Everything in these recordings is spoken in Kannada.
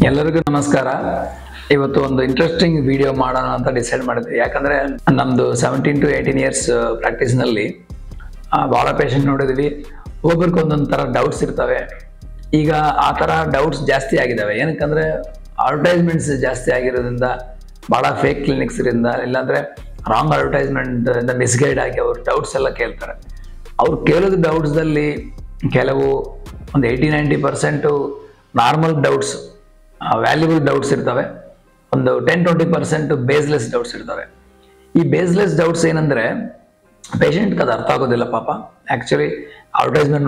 ಎಲ್ಲರಿಗೂ ನಮಸ್ಕಾರ. ಇವತ್ತು ಒಂದು ಇಂಟ್ರೆಸ್ಟಿಂಗ್ ವಿಡಿಯೋ ಮಾಡೋಣ ಅಂತ ಡಿಸೈಡ್ ಮಾಡಿದ್ವಿ. ಯಾಕಂದ್ರೆ ನಮ್ದು 17 to 18 ಇಯರ್ಸ್ ಪ್ರಾಕ್ಟೀಸ್ ನಲ್ಲಿ ಬಹಳ ಪೇಷಂಟ್ ನೋಡಿದ್ವಿ. ಒಬ್ಬರಿಗೆ ಒಂದೊಂದು ತರ ಡೌಟ್ಸ್ ಇರ್ತವೆ. ಈಗ ಆ ತರ ಡೌಟ್ಸ್ ಜಾಸ್ತಿ ಆಗಿದಾವೆ. ಏನಕ್ಕಂದ್ರೆ ಅಡ್ವರ್ಟೈಸ್ಮೆಂಟ್ಸ್ ಜಾಸ್ತಿ ಆಗಿರೋದ್ರಿಂದ, ಬಹಳ ಫೇಕ್ ಕ್ಲಿನಿಕ್ಸ್ ಇಂದ, ಇಲ್ಲಾಂದ್ರೆ ರಾಂಗ್ ಅಡ್ವರ್ಟೈಸ್ಮೆಂಟ್ ಇಂದ ಮಿಸ್ಗೈಡ್ ಆಗಿ ಅವ್ರು ಡೌಟ್ಸ್ ಎಲ್ಲ ಕೇಳ್ತಾರೆ. ಅವ್ರು ಕೇಳೋದು ಡೌಟ್ಸ್ ದಲ್ಲಿ ಕೆಲವು ಒಂದು 80-90% ನಾರ್ಮಲ್ ಡೌಟ್ಸ್, ವ್ಯಾಲ್ಯೂಬಲ್ ಡೌಟ್ಸ್ ಇರ್ತವೆ. ಒಂದು 10-20% ಬೇಸ್ಲೆಸ್ ಡೌಟ್ಸ್ ಇರ್ತವೆ. ಈ ಬೇಸ್ಲೆಸ್ ಡೌಟ್ಸ್ ಏನಂದ್ರೆ ಪೇಷಂಟ್ಗೆ ಅದು ಅರ್ಥ ಆಗೋದಿಲ್ಲ ಪಾಪ. ಆಕ್ಚುಲಿ ಅಡ್ವರ್ಟೈಸ್ಮೆಂಟ್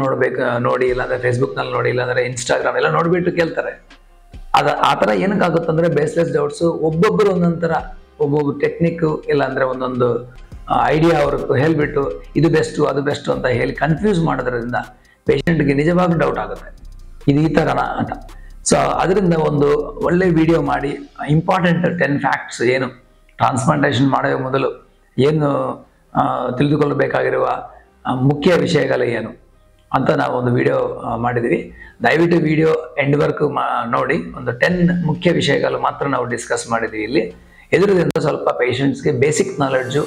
ನೋಡಿ, ಇಲ್ಲಾಂದ್ರೆ ಫೇಸ್ಬುಕ್ ನಲ್ಲಿ ನೋಡಿ, ಇಲ್ಲಾಂದ್ರೆ ಇನ್ಸ್ಟಾಗ್ರಾಮ್ ಎಲ್ಲ ನೋಡ್ಬಿಟ್ಟು ಕೇಳ್ತಾರೆ. ಆ ಥರ ಏನಕ್ಕಾಗುತ್ತಂದ್ರೆ ಬೇಸ್ಲೆಸ್ ಡೌಟ್ಸ್ ಒಬ್ಬೊಬ್ಬರು ಒಂದೊಂದು ಥರ, ಒಬ್ಬೊಬ್ಬರು ಟೆಕ್ನಿಕ್ ಇಲ್ಲಾಂದ್ರೆ ಒಂದೊಂದು ಐಡಿಯಾ ಅವ್ರಿಗೆ ಹೇಳ್ಬಿಟ್ಟು ಇದು ಬೆಸ್ಟು ಅದು ಬೆಸ್ಟು ಅಂತ ಹೇಳಿ ಕನ್ಫ್ಯೂಸ್ ಮಾಡೋದ್ರಿಂದ ಪೇಷಂಟ್ಗೆ ನಿಜವಾಗ್ಲೂ ಡೌಟ್ ಆಗುತ್ತೆ, ಇದು ಈ ಥರನಾ ಅಂತ. ಸೊ ಅದರಿಂದ ಒಂದು ಒಳ್ಳೆ ವಿಡಿಯೋ ಮಾಡಿ ಇಂಪಾರ್ಟೆಂಟ್ 10 ಫ್ಯಾಕ್ಟ್ಸ್, ಏನು ಟ್ರಾನ್ಸ್ಪ್ಲಾಂಟೇಷನ್ ಮಾಡೋ ಮೊದಲು ಏನು ತಿಳಿದುಕೊಳ್ಳಬೇಕಾಗಿರುವ ಮುಖ್ಯ ವಿಷಯಗಳು ಏನು ಅಂತ ನಾವು ಒಂದು ವಿಡಿಯೋ ಮಾಡಿದ್ದೀವಿ. ದಯವಿಟ್ಟು ವಿಡಿಯೋ ಎಂಡ್ವರೆಗೂ ನೋಡಿ. ಒಂದು 10 ಮುಖ್ಯ ವಿಷಯಗಳು ಮಾತ್ರ ನಾವು ಡಿಸ್ಕಸ್ ಮಾಡಿದ್ದೀವಿ ಇಲ್ಲಿ. ಇದರಿಂದ ಸ್ವಲ್ಪ ಪೇಷಂಟ್ಸ್ಗೆ ಬೇಸಿಕ್ ನಾಲೆಡ್ಜು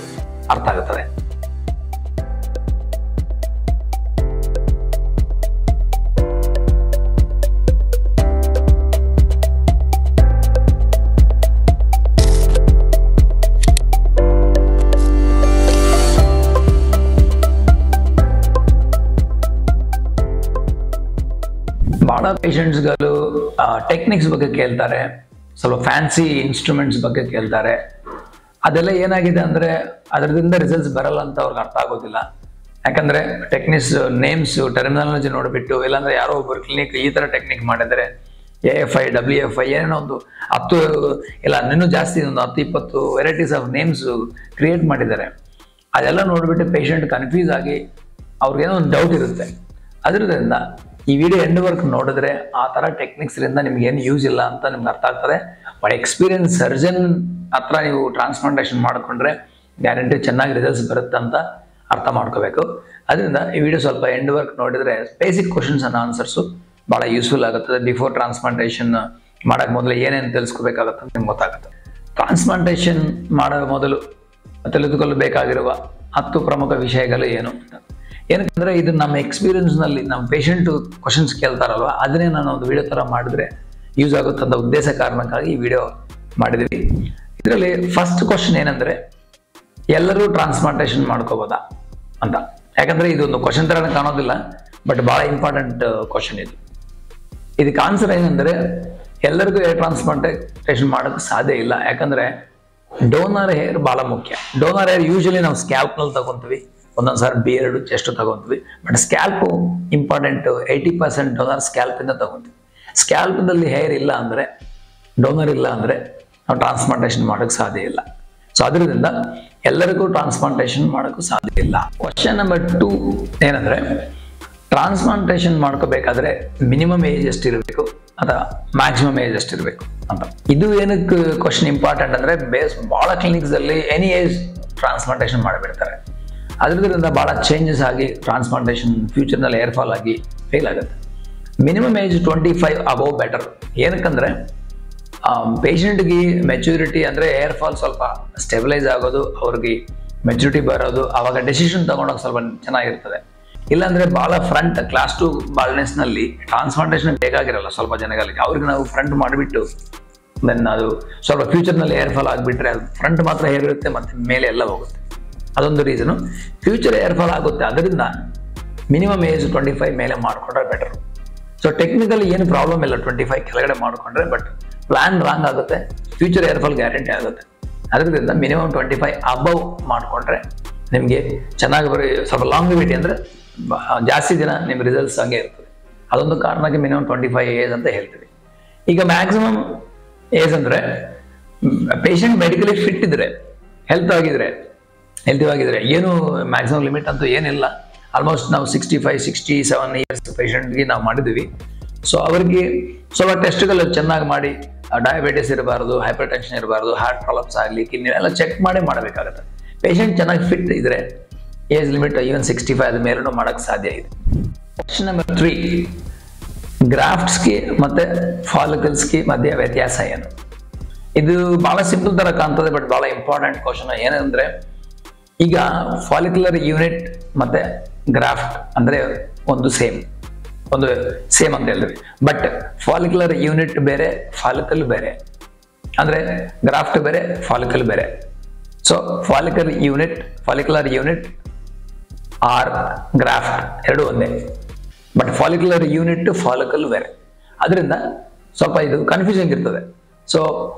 ಅರ್ಥ ಆಗುತ್ತದೆ. ಬಹಳ ಪೇಷಂಟ್ಸ್ಗಳು ಟೆಕ್ನಿಕ್ಸ್ ಬಗ್ಗೆ ಕೇಳ್ತಾರೆ, ಸ್ವಲ್ಪ ಫ್ಯಾನ್ಸಿ ಇನ್ಸ್ಟ್ರೂಮೆಂಟ್ಸ್ ಬಗ್ಗೆ ಕೇಳ್ತಾರೆ. ಅದೆಲ್ಲ ಏನಾಗಿದೆ ಅಂದ್ರೆ ಅದರಿಂದ ರಿಸಲ್ಟ್ಸ್ ಬರಲ್ಲ ಅಂತ ಅವ್ರಿಗೆ ಅರ್ಥ ಆಗೋದಿಲ್ಲ. ಯಾಕಂದ್ರೆ ಟೆಕ್ನಿಕ್ಸ್ ನೇಮ್ಸ್ ಟರ್ಮಿನಾಲಜಿ ನೋಡ್ಬಿಟ್ಟು, ಇಲ್ಲಾಂದ್ರೆ ಯಾರೋ ಒಬ್ಬರು ಕ್ಲಿನಿಕ್ ಈ ತರ ಟೆಕ್ನಿಕ್ ಮಾಡಿದರೆ AFI WFI ಏನೋ ಒಂದು 10 ಇಲ್ಲ ಇನ್ನೂ ಜಾಸ್ತಿ ಒಂದು 10-20 ವೆರೈಟೀಸ್ ಆಫ್ ನೇಮ್ಸ್ ಕ್ರಿಯೇಟ್ ಮಾಡಿದ್ದಾರೆ. ಅದೆಲ್ಲ ನೋಡ್ಬಿಟ್ಟು ಪೇಷಂಟ್ ಕನ್ಫ್ಯೂಸ್ ಆಗಿ ಅವ್ರಿಗೇನೋ ಒಂದು ಡೌಟ್ ಇರುತ್ತೆ. ಅದರಿಂದ ಈ ವಿಡಿಯೋ ಎಂಡ್ವರೆಗೂ ನೋಡಿದ್ರೆ ಆ ಥರ ಟೆಕ್ನಿಕ್ಸ್ರಿಂದ ನಿಮ್ಗೆ ಏನು ಯೂಸ್ ಇಲ್ಲ ಅಂತ ನಿಮ್ಗೆ ಅರ್ಥ ಆಗ್ತದೆ. ಬಟ್ ಎಕ್ಸ್ಪೀರಿಯನ್ಸ್ ಸರ್ಜನ್ ಹತ್ರ ನೀವು ಟ್ರಾನ್ಸ್ಪ್ಲಾಂಟೇಷನ್ ಮಾಡಿಕೊಂಡ್ರೆ ಗ್ಯಾರಂಟಿ ಚೆನ್ನಾಗಿ ರಿಸಲ್ಟ್ಸ್ ಬರುತ್ತೆ ಅಂತ ಅರ್ಥ ಮಾಡ್ಕೋಬೇಕು. ಅದರಿಂದ ಈ ವಿಡಿಯೋ ಸ್ವಲ್ಪ ಎಂಡ್ವರೆಗೂ ನೋಡಿದ್ರೆ ಬೇಸಿಕ್ ಕ್ವಶನ್ಸ್ ಅನ್ನ ಆನ್ಸರ್ಸು ಭಾಳ ಯೂಸ್ಫುಲ್ ಆಗುತ್ತದೆ. ಬಿಫೋರ್ ಟ್ರಾನ್ಸ್ಪ್ಲಾಂಟೇಷನ್ ಮಾಡೋಕೆ ಮೊದಲು ಏನೇನು ತಿಳಿಸ್ಕೋಬೇಕಾಗುತ್ತೆ ಅಂತ ನಿಮ್ಗೆ ಗೊತ್ತಾಗುತ್ತೆ. ಟ್ರಾನ್ಸ್ಪ್ಲಾಂಟೇಷನ್ ಮಾಡೋ ಮೊದಲು ತಿಳಿದುಕೊಳ್ಳಬೇಕಾಗಿರುವ 10 ಪ್ರಮುಖ ವಿಷಯಗಳು ಏನು ಅಂತ. ಏನಕ್ಕಂದ್ರೆ ಇದು ನಮ್ಮ ಎಕ್ಸ್ಪೀರಿಯನ್ಸ್ ನಲ್ಲಿ ನಮ್ಮ ಪೇಷಂಟ್ ಕ್ವಶನ್ಸ್ ಕೇಳ್ತಾರಲ್ವ, ಅದನ್ನೇ ನಾನು ಒಂದು ವಿಡಿಯೋ ತರ ಮಾಡಿದ್ರೆ ಯೂಸ್ ಆಗುತ್ತೆ ಅಂತ ಉದ್ದೇಶ ಕಾರಣಕ್ಕಾಗಿ ಈ ವಿಡಿಯೋ ಮಾಡಿದ್ವಿ. ಇದರಲ್ಲಿ ಫಸ್ಟ್ ಕ್ವಶನ್ ಏನಂದ್ರೆ, ಎಲ್ಲರೂ ಟ್ರಾನ್ಸ್ಪ್ಲಾಂಟೇಷನ್ ಮಾಡ್ಕೋಬೋದಾ ಅಂತ. ಯಾಕಂದ್ರೆ ಇದೊಂದು ಕ್ವಶನ್ ತರ ಕಾಣೋದಿಲ್ಲ, ಬಟ್ ಬಹಳ ಇಂಪಾರ್ಟೆಂಟ್ ಕ್ವಶನ್ ಇದು. ಇದಕ್ಕೆ ಆನ್ಸರ್ ಏನಂದ್ರೆ, ಎಲ್ಲರಿಗೂ ಹೇರ್ ಟ್ರಾನ್ಸ್ಪ್ಲಾಂಟೇಷನ್ ಮಾಡೋಕ್ಕೆ ಸಾಧ್ಯ ಇಲ್ಲ. ಯಾಕಂದ್ರೆ ಡೋನರ್ ಹೇರ್ ಬಹಳ ಮುಖ್ಯ. ಡೋನರ್ ಹೇರ್ ಯೂಶಲಿ ನಾವು ಸ್ಕ್ಯಾಲ್ಪ್ ನಲ್ಲಿ ತಗೊಂತೀವಿ, ಒಂದೊಂದ್ಸಾರಿ ಬಿಯರ್ಡ್ ಚೆಸ್ಟ್ ತಗೊಂತೀವಿ. But scalp important. 80% donor scalp ಇಂದ ತಗೊಂತೀವಿ. ಸ್ಕ್ಯಾಲ್ಪ್ದಲ್ಲಿ ಹೇರ್ ಇಲ್ಲ ಅಂದ್ರೆ, ಡೋನರ್ ಇಲ್ಲ ಅಂದ್ರೆ ನಾವು ಟ್ರಾನ್ಸ್ಪ್ಲಾಂಟೇಷನ್ ಮಾಡೋಕ್ಕೆ ಸಾಧ್ಯ ಇಲ್ಲ. ಸೊ ಅದರಿಂದ ಎಲ್ಲರಿಗೂ ಟ್ರಾನ್ಸ್ಪ್ಲಾಂಟೇಷನ್ ಮಾಡೋಕ್ಕೂ ಸಾಧ್ಯ ಇಲ್ಲ. ಕ್ವಶನ್ ನಂಬರ್ 2 ಏನಂದ್ರೆ, ಟ್ರಾನ್ಸ್ಪ್ಲಾಂಟೇಷನ್ ಮಾಡ್ಕೋಬೇಕಾದ್ರೆ ಮಿನಿಮಮ್ ಏಜ್ ಎಷ್ಟಿರಬೇಕು ಅಥವಾ ಮ್ಯಾಕ್ಸಿಮಮ್ ಏಜ್ ಎಷ್ಟಿರಬೇಕು ಅಂತ. ಇದು ಏನಕ್ಕೆ ಕ್ವಶನ್ ಇಂಪಾರ್ಟೆಂಟ್ ಅಂದ್ರೆ, ಬಹಳ ಕ್ಲಿನಿಕ್ಸ್ ಅಲ್ಲಿ ಎನಿ ಏಜ್ ಟ್ರಾನ್ಸ್ಪ್ಲಾಂಟೇಷನ್ ಮಾಡಿಬಿಡ್ತಾರೆ. ಅದರಿಂದ ಬಹಳ ಚೇಂಜಸ್ ಆಗಿ ಟ್ರಾನ್ಸ್ಪ್ಲಾಂಟೇಷನ್ ಫ್ಯೂಚರ್ನಲ್ಲಿ ಏರ್ ಫಾಲ್ ಆಗಿ ಫೇಲ್ ಆಗುತ್ತೆ. Minimum age 25 above better. ಏನಕ್ಕಂದ್ರೆ ಪೇಷಂಟ್ಗೆ ಮೆಚುರಿಟಿ ಅಂದ್ರೆ ಏರ್ ಫಾಲ್ ಸ್ವಲ್ಪ ಸ್ಟೆಬಿಲೈಸ್ ಆಗೋದು, ಅವ್ರಿಗೆ ಮೆಚುರಿಟಿ ಬರೋದು, ಅವಾಗ ಡೆಸಿಷನ್ ತಗೊಂಡೋಗಿ ಸ್ವಲ್ಪ ಚೆನ್ನಾಗಿರ್ತದೆ. ಇಲ್ಲಾಂದ್ರೆ ಬಹಳ ಫ್ರಂಟ್ ಕ್ಲಾಸ್ 2 ಬಾಲ್ನೆಸ್ ನಲ್ಲಿ ಟ್ರಾನ್ಸ್ಪ್ಲಾಂಟೇಷನ್ ಬೇಕಾಗಿರಲ್ಲ ಸ್ವಲ್ಪ ಜನಗಳಿಗೆ. ಅವ್ರಿಗೆ ನಾವು ಫ್ರಂಟ್ ಮಾಡಿಬಿಟ್ಟು ದೆನ್ ಅದು ಸ್ವಲ್ಪ ಫ್ಯೂಚರ್ನಲ್ಲಿ ಏರ್ ಫಾಲ್ ಆಗಿಬಿಟ್ರೆ ಅದು ಫ್ರಂಟ್ ಮಾತ್ರ ಹೇರ್ ಇರುತ್ತೆ, ಮತ್ತೆ ಮೇಲೆ ಎಲ್ಲ ಹೋಗುತ್ತೆ. ಅದೊಂದು ರೀಸನು. ಫ್ಯೂಚರ್ ಏರ್ ಫಾಲ್ ಆಗುತ್ತೆ. ಅದರಿಂದ ಮಿನಿಮಮ್ ಏಜ್ 25 ಮೇಲೆ ಮಾಡಿಕೊಂಡ್ರೆ ಬೆಟರ್. ಸೊ ಟೆಕ್ನಿಕಲಿ ಏನು ಪ್ರಾಬ್ಲಮ್ ಇಲ್ಲ 25 ಕೆಳಗಡೆ ಮಾಡಿಕೊಂಡ್ರೆ, ಬಟ್ ಪ್ಲಾನ್ ರಾಂಗ್ ಆಗುತ್ತೆ, ಫ್ಯೂಚರ್ ಏರ್ ಫಾಲ್ ಗ್ಯಾರಂಟಿ ಆಗುತ್ತೆ. ಅದರಿಂದ ಮಿನಿಮಮ್ 25 ಅಬವ್ ಮಾಡಿಕೊಂಡ್ರೆ ನಿಮಗೆ ಚೆನ್ನಾಗಿ ಸ್ವಲ್ಪ ಲಾಂಗಿವಿಟಿ ಅಂದರೆ ಜಾಸ್ತಿ ದಿನ ನಿಮ್ಮ ರಿಸಲ್ಟ್ಸ್ ಹಂಗೆ ಇರ್ತದೆ. ಅದೊಂದು ಕಾರಣಕ್ಕೆ ಮಿನಿಮಮ್ 25 ಏಜ್ ಅಂತ ಹೇಳ್ತೀವಿ. ಈಗ ಮ್ಯಾಕ್ಸಿಮಮ್ ಏಜ್ ಅಂದರೆ ಪೇಷಂಟ್ ಮೆಡಿಕಲಿ ಫಿಟ್ ಇದ್ರೆ, ಹೆಲ್ತ್ ಆಗಿದ್ರೆ ಏನು ಮ್ಯಾಕ್ಸಿಮಮ್ ಲಿಮಿಟ್ ಅಂತೂ ಏನಿಲ್ಲ. ಆಲ್ಮೋಸ್ಟ್ ನಾವು 65-67 ಇಯರ್ಸ್ ಪೇಷಂಟ್ಗೆ ನಾವು ಮಾಡಿದ್ವಿ. ಸೊ ಅವ್ರಿಗೆ ಸ್ವಲ್ಪ ಟೆಸ್ಟ್ಗಳು ಚೆನ್ನಾಗಿ ಮಾಡಿ, ಡಯಾಬಿಟಿಸ್ ಇರಬಾರ್ದು, ಹೈಪರ್ ಟೆನ್ಷನ್ ಇರಬಾರ್ದು, ಹಾರ್ಟ್ ಪ್ರಾಬ್ಲಮ್ಸ್ ಆಗಲಿ, ಕಿಡ್ನಿ ಎಲ್ಲ ಚೆಕ್ ಮಾಡಬೇಕಾಗುತ್ತೆ. ಪೇಷಂಟ್ ಚೆನ್ನಾಗಿ ಫಿಟ್ ಇದ್ರೆ ಏಜ್ ಲಿಮಿಟ್ ಈವನ್ 65 ಮೇಲೂ ಮಾಡೋಕ್ಕೆ ಸಾಧ್ಯ ಇದೆ. ಕ್ವಶನ್ ನಂಬರ್ 3, ಗ್ರಾಫ್ಟ್ಸ್ಗೆ ಮತ್ತೆ ಫಾಲಿಕಲ್ಸ್ಗೆ ಮಧ್ಯೆ ವ್ಯತ್ಯಾಸ ಏನು? ಇದು ಬಹಳ ಸಿಂಪಲ್ ತರ ಕಾಣ್ತದೆ, ಬಟ್ ಬಹಳ ಇಂಪಾರ್ಟೆಂಟ್ ಕ್ವಶನ್. ಏನಂದ್ರೆ ಈಗ ಫಾಲಿಕ್ಯುಲರ್ ಯೂನಿಟ್ ಮತ್ತೆ ಗ್ರಾಫ್ಟ್ ಅಂದ್ರೆ ಒಂದು ಸೇಮ್ ಅಂತ ಹೇಳಿದ್ವಿ. ಬಟ್ ಫಾಲಿಕ್ಯುಲರ್ ಯೂನಿಟ್ ಬೇರೆ, ಫಾಲಿಕಲ್ ಬೇರೆ. ಅಂದ್ರೆ ಗ್ರಾಫ್ಟ್ ಬೇರೆ, ಫಾಲಿಕಲ್ ಬೇರೆ. So follicular unit or graft ಎರಡು ಒಂದೇ, ಬಟ್ ಫಾಲಿಕ್ಯುಲರ್ ಯೂನಿಟ್ ಫಾಲಿಕಲ್ ಬೇರೆ. ಅದರಿಂದ ಸ್ವಲ್ಪ ಇದು ಕನ್ಫ್ಯೂಸಿಂಗ್ ಇರ್ತದೆ. ಸೊ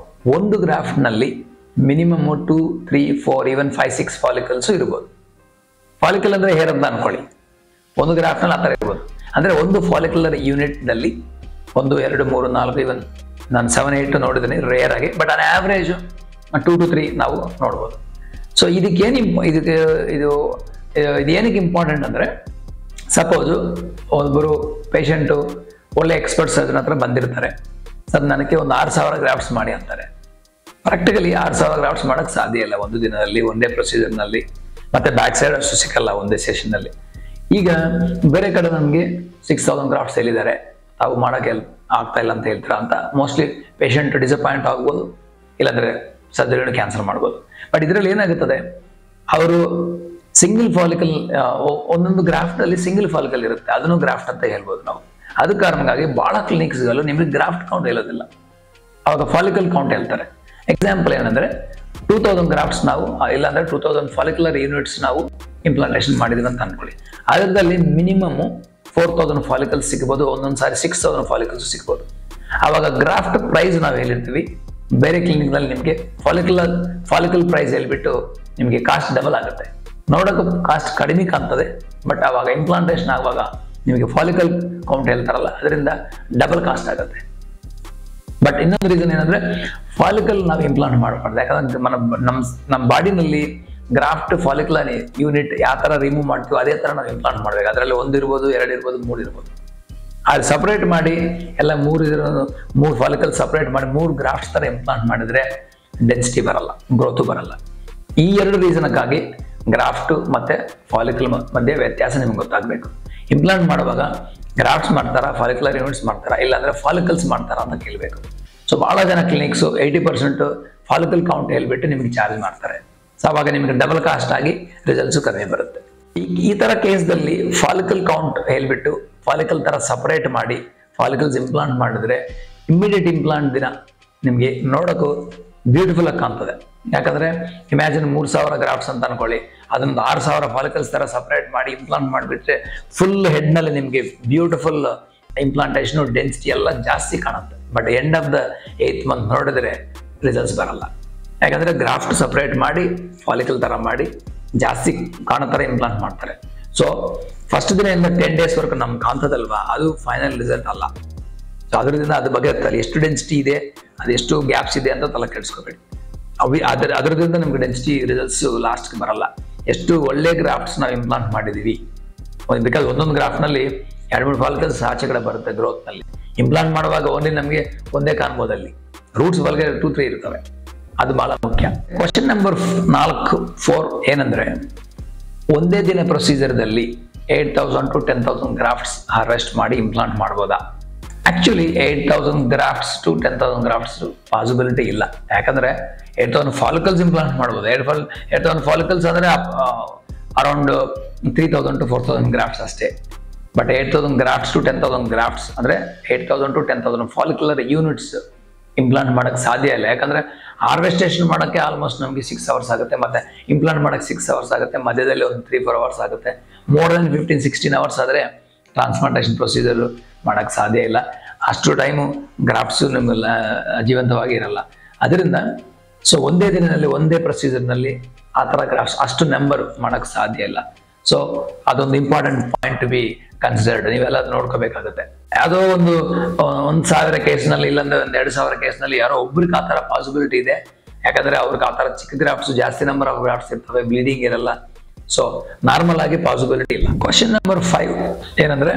ಒಂದು ಗ್ರಾಫ್ಟ್ ನಲ್ಲಿ ಮಿನಿಮಮ್ 2, 3, 4 ಈವನ್ 5, 6 ಫಾಲಿಕಲ್ಸ್ ಇರ್ಬೋದು. ಫಾಲಿಕಲ್ ಅಂದ್ರೆ ಹೇರ್ ಅಂತ ಅನ್ಕೊಳ್ಳಿ. ಒಂದು ಗ್ರಾಫ್ ನಲ್ಲಿ ಆ ತರ ಇರ್ಬೋದು. ಅಂದ್ರೆ ಒಂದು ಫಾಲಿಕ್ಯುಲರ್ ಯೂನಿಟ್ ನಲ್ಲಿ 1, 2, 3, 4 ಈವನ್ ನಾನು 7, 8 ನೋಡಿದ್ದೀನಿ ರೇರ್ ಆಗಿ, ಬಟ್ ಆನ್ ಆವರೇಜ್ 2 to 3 ನಾವು ನೋಡ್ಬೋದು. ಸೊ ಇದು ಏನಕ್ಕೆ ಇಂಪಾರ್ಟೆಂಟ್ ಅಂದ್ರೆ, ಸಪೋಸ್ ಒಬ್ಬರು ಪೇಷಂಟು ಒಳ್ಳೆ ಎಕ್ಸ್ಪರ್ಟ್ಸ್ ಅದನ್ನ ಹತ್ರ ಬಂದಿರ್ತಾರೆ. ಸರ್ ನನಗೆ ಒಂದು 6,000 ಗ್ರಾಫ್ಟ್ಸ್ ಮಾಡಿ ಅಂತಾರೆ. ಪ್ರಾಕ್ಟಿಕಲಿ 6,000 ಗ್ರಾಫ್ಟ್ಸ್ ಮಾಡಕ್ ಸಾಧ್ಯ ಇಲ್ಲ ಒಂದು ದಿನದಲ್ಲಿ, ಒಂದೇ ಪ್ರೊಸೀಜರ್ನಲ್ಲಿ. ಮತ್ತೆ ಬ್ಯಾಕ್ ಸೈಡ್ ಅಷ್ಟು ಸಿಕ್ಕಲ್ಲ ಒಂದೇ ಸೆಷನ್ನಲ್ಲಿ. ಈಗ ಬೇರೆ ಕಡೆ ನಮಗೆ 6,000 ಗ್ರಾಫ್ಟ್ಸ್ ಹೇಳಿದ್ದಾರೆ, ತಾವು ಮಾಡಕ್ಕೆ ಆಗ್ತಾ ಇಲ್ಲ ಅಂತ ಹೇಳ್ತೀರಾ ಅಂತ ಮೋಸ್ಟ್ಲಿ ಪೇಷಂಟ್ ಡಿಸಪಾಯಿಂಟ್ ಆಗ್ಬೋದು, ಇಲ್ಲಾಂದ್ರೆ ಸರ್ಜರಿನ ಕ್ಯಾನ್ಸಲ್ ಮಾಡ್ಬೋದು. ಬಟ್ ಇದರಲ್ಲಿ ಏನಾಗುತ್ತದೆ, ಅವರು ಸಿಂಗಲ್ ಫಾಲಿಕಲ್, ಒಂದೊಂದು ಗ್ರಾಫ್ಟ್ ಅಲ್ಲಿ ಸಿಂಗಲ್ ಫಾಲಿಕಲ್ ಇರುತ್ತೆ, ಅದನ್ನು ಗ್ರಾಫ್ಟ್ ಅಂತ ಹೇಳ್ಬೋದು ನಾವು. ಅದ ಕಾರಣಕ್ಕಾಗಿ ಬಹಳ ಕ್ಲಿನಿಕ್ಸ್ಗಳು ನಿಮಗೆ ಗ್ರಾಫ್ಟ್ ಕೌಂಟ್ ಹೇಳೋದಿಲ್ಲ, ಅವಾಗ ಫಾಲಿಕಲ್ ಕೌಂಟ್ ಹೇಳ್ತಾರೆ. ಎಕ್ಸಾಂಪಲ್ ಏನಂದ್ರೆ 2000 ಗ್ರಾಫ್ಟ್ಸ್ ನಾವು, ಇಲ್ಲಾಂದ್ರೆ 2000 ಫಾಲಿಕ್ಯುಲರ್ ಯೂನಿಟ್ಸ್ ನಾವು ಇಂಪ್ಲಾಂಟೇಷನ್ ಮಾಡಿದೀವಿ ಅಂತ ಅನ್ಕೊಳ್ಳಿ. ಅದರಲ್ಲಿ ಮಿನಿಮಮ್ 4,000 ಫಾಲಿಕಲ್ಸ್ ಸಿಗ್ಬೋದು, ಒಂದೊಂದು ಸಾರಿ 6,000 ಫಾಲಿಕಲ್ಸ್ ಸಿಗ್ಬೋದು. ಆವಾಗ ಗ್ರಾಫ್ಟ್ ಪ್ರೈಸ್ ನಾವು ಹೇಳಿರ್ತೀವಿ, ಬೇರೆ ಕ್ಲಿನಿಕ್ ನಲ್ಲಿ ನಿಮಗೆ ಫಾಲಿಕಲ್ ಪ್ರೈಸ್ ಹೇಳ್ಬಿಟ್ಟು ನಿಮಗೆ ಕಾಸ್ಟ್ ಡಬಲ್ ಆಗುತ್ತೆ. ನೋಡೋಕೆ ಕಾಸ್ಟ್ ಕಡಿಮೆ ಕಾಣ್ತದೆ, ಬಟ್ ಆವಾಗ ಇಂಪ್ಲಾಂಟೇಷನ್ ಆಗುವಾಗ ನಿಮಗೆ ಫಾಲಿಕಲ್ ಕೌಂಟ್ ಹೇಳ್ತಾರಲ್ಲ, ಅದರಿಂದ ಡಬಲ್ ಕಾಸ್ಟ್ ಆಗುತ್ತೆ. ಬಟ್ ಇನ್ನೊಂದು ರೀಸನ್ ಏನಂದ್ರೆ, ಫಾಲಿಕಲ್ ನಾವು ಇಂಪ್ಲಾಂಟ್ ಮಾಡಬಾರ್ದು. ಯಾಕಂದ್ರೆ ನಮ್ಮ ಬಾಡಿನಲ್ಲಿ ಗ್ರಾಫ್ಟ್ ಫಾಲಿಕ್ಯುಲರ್ ಯೂನಿಟ್ ಯಾವ ತರ ರಿಮೂವ್ ಮಾಡ್ತೀವಿ ಅದೇ ತರ ನಾವು ಇಂಪ್ಲಾಂಟ್ ಮಾಡ್ಬೇಕು. ಅದರಲ್ಲಿ 1 ಇರ್ಬೋದು, 2 ಇರ್ಬೋದು, 3 ಇರ್ಬೋದು. ಅದು ಸಪರೇಟ್ ಮಾಡಿ ಎಲ್ಲ 3 ಫಾಲಿಕಲ್ ಸಪರೇಟ್ ಮಾಡಿ 3 ಗ್ರಾಫ್ಟ್ಸ್ ತರ ಇಂಪ್ಲಾಂಟ್ ಮಾಡಿದ್ರೆ ಡೆನ್ಸಿಟಿ ಬರಲ್ಲ, ಗ್ರೋತ್ ಬರಲ್ಲ. ಈ 2 ರೀಸನ್ಗಾಗಿ ಗ್ರಾಫ್ಟ್ ಮತ್ತೆ ಫಾಲಿಕಲ್ ಮಧ್ಯೆ ವ್ಯತ್ಯಾಸ ನಿಮ್ಗೆ ಗೊತ್ತಾಗಬೇಕು. ಇಂಪ್ಲಾಂಟ್ ಮಾಡುವಾಗ ಗ್ರಾಫ್ಟ್ಸ್ ಮಾಡ್ತಾರಾ, ಫಾಲಿಕ್ಯುಲರ್ ಯೂನಿಟ್ಸ್ ಮಾಡ್ತಾರಾ, ಇಲ್ಲಾಂದ್ರೆ ಫಾಲಿಕಲ್ಸ್ ಮಾಡ್ತಾರಾ ಅಂತ ಕೇಳಬೇಕು. ಸೊ ಬಹಳ ಜನ ಕ್ಲಿನಿಕ್ಸ್ 80% ಫಾಲಿಕಲ್ ಕೌಂಟ್ ಹೇಳ್ಬಿಟ್ಟು ನಿಮಗೆ ಚಾರ್ಜ್ ಮಾಡ್ತಾರೆ. ಸೊ ಅವಾಗ ನಿಮಗೆ ಡಬಲ್ ಕಾಸ್ಟ್ ಆಗಿ ರಿಸಲ್ಟ್ಸ್ ಕಡಿಮೆ ಬರುತ್ತೆ. ಈ ತರ ಕೇಸ್ದಲ್ಲಿ ಫಾಲಿಕಲ್ ಕೌಂಟ್ ಹೇಳ್ಬಿಟ್ಟು ಫಾಲಿಕಲ್ ತರ ಸಪರೇಟ್ ಮಾಡಿ ಫಾಲಿಕಲ್ಸ್ ಇಂಪ್ಲಾಂಟ್ ಮಾಡಿದ್ರೆ ಇಮ್ಮಿಡಿಯೇಟ್ ಇಂಪ್ಲಾಂಟ್ ದಿನ ನಿಮಗೆ ನೋಡೋಕ್ಕೂ ಬ್ಯೂಟಿಫುಲ್ ಆಗಿ ಕಾಣ್ತದೆ. ಯಾಕಂದ್ರೆ ಇಮ್ಯಾಜಿನ್ 3,000 ಗ್ರಾಫ್ಟ್ಸ್ ಅಂತ ಅನ್ಕೊಳ್ಳಿ, ಅದೊಂದು 6,000 ಫಾಲಿಕಲ್ಸ್ ತರ ಸಪರೇಟ್ ಮಾಡಿ ಇಂಪ್ಲಾಂಟ್ ಮಾಡಿಬಿಟ್ರೆ ಫುಲ್ ಹೆಡ್ ನಲ್ಲಿ ನಿಮಗೆ ಬ್ಯೂಟಿಫುಲ್ ಇಂಪ್ಲಾಂಟೇಷನ್, ಡೆನ್ಸಿಟಿ ಎಲ್ಲ ಜಾಸ್ತಿ ಕಾಣುತ್ತೆ. But end of the 8th month ನೋಡಿದ್ರೆ ರಿಸಲ್ಟ್ಸ್ ಬರಲ್ಲ. ಯಾಕಂದ್ರೆ ಗ್ರಾಫ್ಟ್ ಸಪರೇಟ್ ಮಾಡಿ ಫಾಲಿಕಲ್ ತರ ಮಾಡಿ ಜಾಸ್ತಿ ಕಾಣೋ ತರ ಇಂಪ್ಲಾಂಟ್ ಮಾಡ್ತಾರೆ. ಸೊ ಫಸ್ಟ್ ದಿನದಿಂದ 10 days ವರೆಗೂ ನಮ್ಗೆ ಕಾಣ್ತದಲ್ವಾ, ಅದು ಫೈನಲ್ ರಿಸಲ್ಟ್ ಅಲ್ಲ. ಸೊ ಅದರಿಂದ ಅದ್ರ ಬಗ್ಗೆ ಎಷ್ಟು ಡೆನ್ಸಿಟಿ ಇದೆ, ಅದೆಷ್ಟು ಗ್ಯಾಪ್ಸ್ ಇದೆ ಅಂತ ತಲೆ ಕೆಡಿಸ್ಕೋಬೇಡಿ. ಅದರದಿಂದ ನಮ್ಗೆ ಡೆನ್ಸಿಟಿ ರಿಸಲ್ಟ್ಸ್ ಲಾಸ್ಟ್ಗೆ ಬರಲ್ಲ. ಎಷ್ಟು ಒಳ್ಳೆ ಗ್ರಾಫ್ಟ್ಸ್ ನಾವು ಇಂಪ್ಲಾಂಟ್ ಮಾಡಿದೀವಿ, ಬಿಕಾಸ್ ಒಂದೊಂದು ಗ್ರಾಫ್ಟ್ ನಲ್ಲಿ 2-3 ಫಾಲಿಕಲ್ಸ್ ಆಚೆ ಕಡೆ ಬರುತ್ತೆ ಗ್ರೋತ್ ನಲ್ಲಿ. ಇಂಪ್ಲಾಂಟ್ ಮಾಡುವಾಗ ಓನ್ಲಿ ನಮಗೆ ಒಂದೇ ಕಾಣ್ಬೋದು, ಅಲ್ಲಿ ರೂಟ್ಸ್ ಒಳಗೆ 2-3 ಇರ್ತವೆ. ಅದು ಬಹಳ ಮುಖ್ಯ. ಕ್ವಶನ್ ನಂಬರ್ 4 ಏನಂದ್ರೆ, ಒಂದೇ ದಿನ ಪ್ರೊಸೀಜರ್ದಲ್ಲಿ 8,000 to 10,000 ಗ್ರಾಫ್ಟ್ಸ್ ಹಾರ್ವೆಸ್ಟ್ ಮಾಡಿ ಇಂಪ್ಲಾಂಟ್ ಮಾಡ್ಬೋದಾ? Actually 8,000 grafts to 10,000 grafts possibility ಇಲ್ಲ. ಯಾಕಂದ್ರೆ 8,000 ಫಾಲಿಕಲ್ಸ್ ಇಂಪ್ಲಾಂಟ್ ಮಾಡ್ಬೋದು. 8,000 ಫಾಲಿಕಲ್ಸ್ ಅಂದ್ರೆ ಅರೌಂಡ್ 3,000 to 4,000 ಗ್ರಾಫ್ಟ್ಸ್ ಅಷ್ಟೇ. ಬಟ್ 8,000 ಗ್ರಾಫ್ಟ್ಸ್ to 10,000 ಗ್ರಾಫ್ಟ್ಸ್ ಅಂದ್ರೆ 8,000 to 10,000 ಫಾಲಿಕ್ಯುಲರ್ ಯೂನಿಟ್ಸ್ ಇಂಪ್ಲಾಂಟ್ ಮಾಡಕ್ ಸಾಧ್ಯ ಇಲ್ಲ. ಯಾಕಂದ್ರೆ ಹಾರ್ವೆಸ್ಟೇಷನ್ ಮಾಡೋಕ್ಕೆ ಆಲ್ಮೋಸ್ಟ್ ನಮಗೆ 6 hours ಆಗುತ್ತೆ, ಮತ್ತೆ ಇಂಪ್ಲಾಂಟ್ ಮಾಡಕ್ಕೆ 6 hours ಆಗುತ್ತೆ, ಮಧ್ಯದಲ್ಲಿ ಒಂದು 3-4 hours ಆಗುತ್ತೆ. ಮೋರ್ ದನ್ 15-16 hours ಆದರೆ ಟ್ರಾನ್ಸ್ಪ್ಲಾಂಟೇಷನ್ ಪ್ರೊಸೀಜರ್ ಮಾಡಕ್ಕೆ ಸಾಧ್ಯ ಇಲ್ಲ. ಅಷ್ಟು ಟೈಮು ಗ್ರಾಫ್ಟ್ಸು ನಮ್ಗೆಲ್ಲ ಜೀವಂತವಾಗಿ ಇರಲ್ಲ. ಅದರಿಂದ ಸೊ ಒಂದೇ ದಿನದಲ್ಲಿ ಒಂದೇ ಪ್ರೊಸೀಜರ್ನಲ್ಲಿ ಆ ಥರ ಗ್ರಾಫ್ಟ್ಸ್ ಅಷ್ಟು ನಂಬರ್ ಮಾಡಕ್ಕೆ ಸಾಧ್ಯ ಇಲ್ಲ. ಸೊ ಅದೊಂದು important point to be considered. ನೀವೆಲ್ಲ ನೋಡ್ಕೋಬೇಕಾಗುತ್ತೆ. ಯಾವುದೋ ಒಂದು 1,000 ಕೇಸ್ನಲ್ಲಿ, ಇಲ್ಲಾಂದ್ರೆ 2,000 ಕೇಸ್ನಲ್ಲಿ ಯಾರೋ ಒಬ್ರಿಗೆ ಆ ಥರ ಪಾಸಿಬಿಲಿಟಿ ಇದೆ. ಯಾಕಂದ್ರೆ ಅವ್ರಿಗೆ ಆ ಥರ ಚಿಕ್ಕ ಗ್ರಾಫ್ಟ್ಸ್, ಜಾಸ್ತಿ ನಂಬರ್ ಆಫ್ ಗ್ರಾಫ್ಟ್ಸ್ ಇರ್ತವೆ, ಬ್ಲೀಡಿಂಗ್ ಇರಲ್ಲ. ಸೊ ನಾರ್ಮಲ್ ಆಗಿ ಪಾಸಿಬಿಲಿಟಿ ಇಲ್ಲ. ಕ್ವಶನ್ ನಂಬರ್ 5 ಏನಂದ್ರೆ,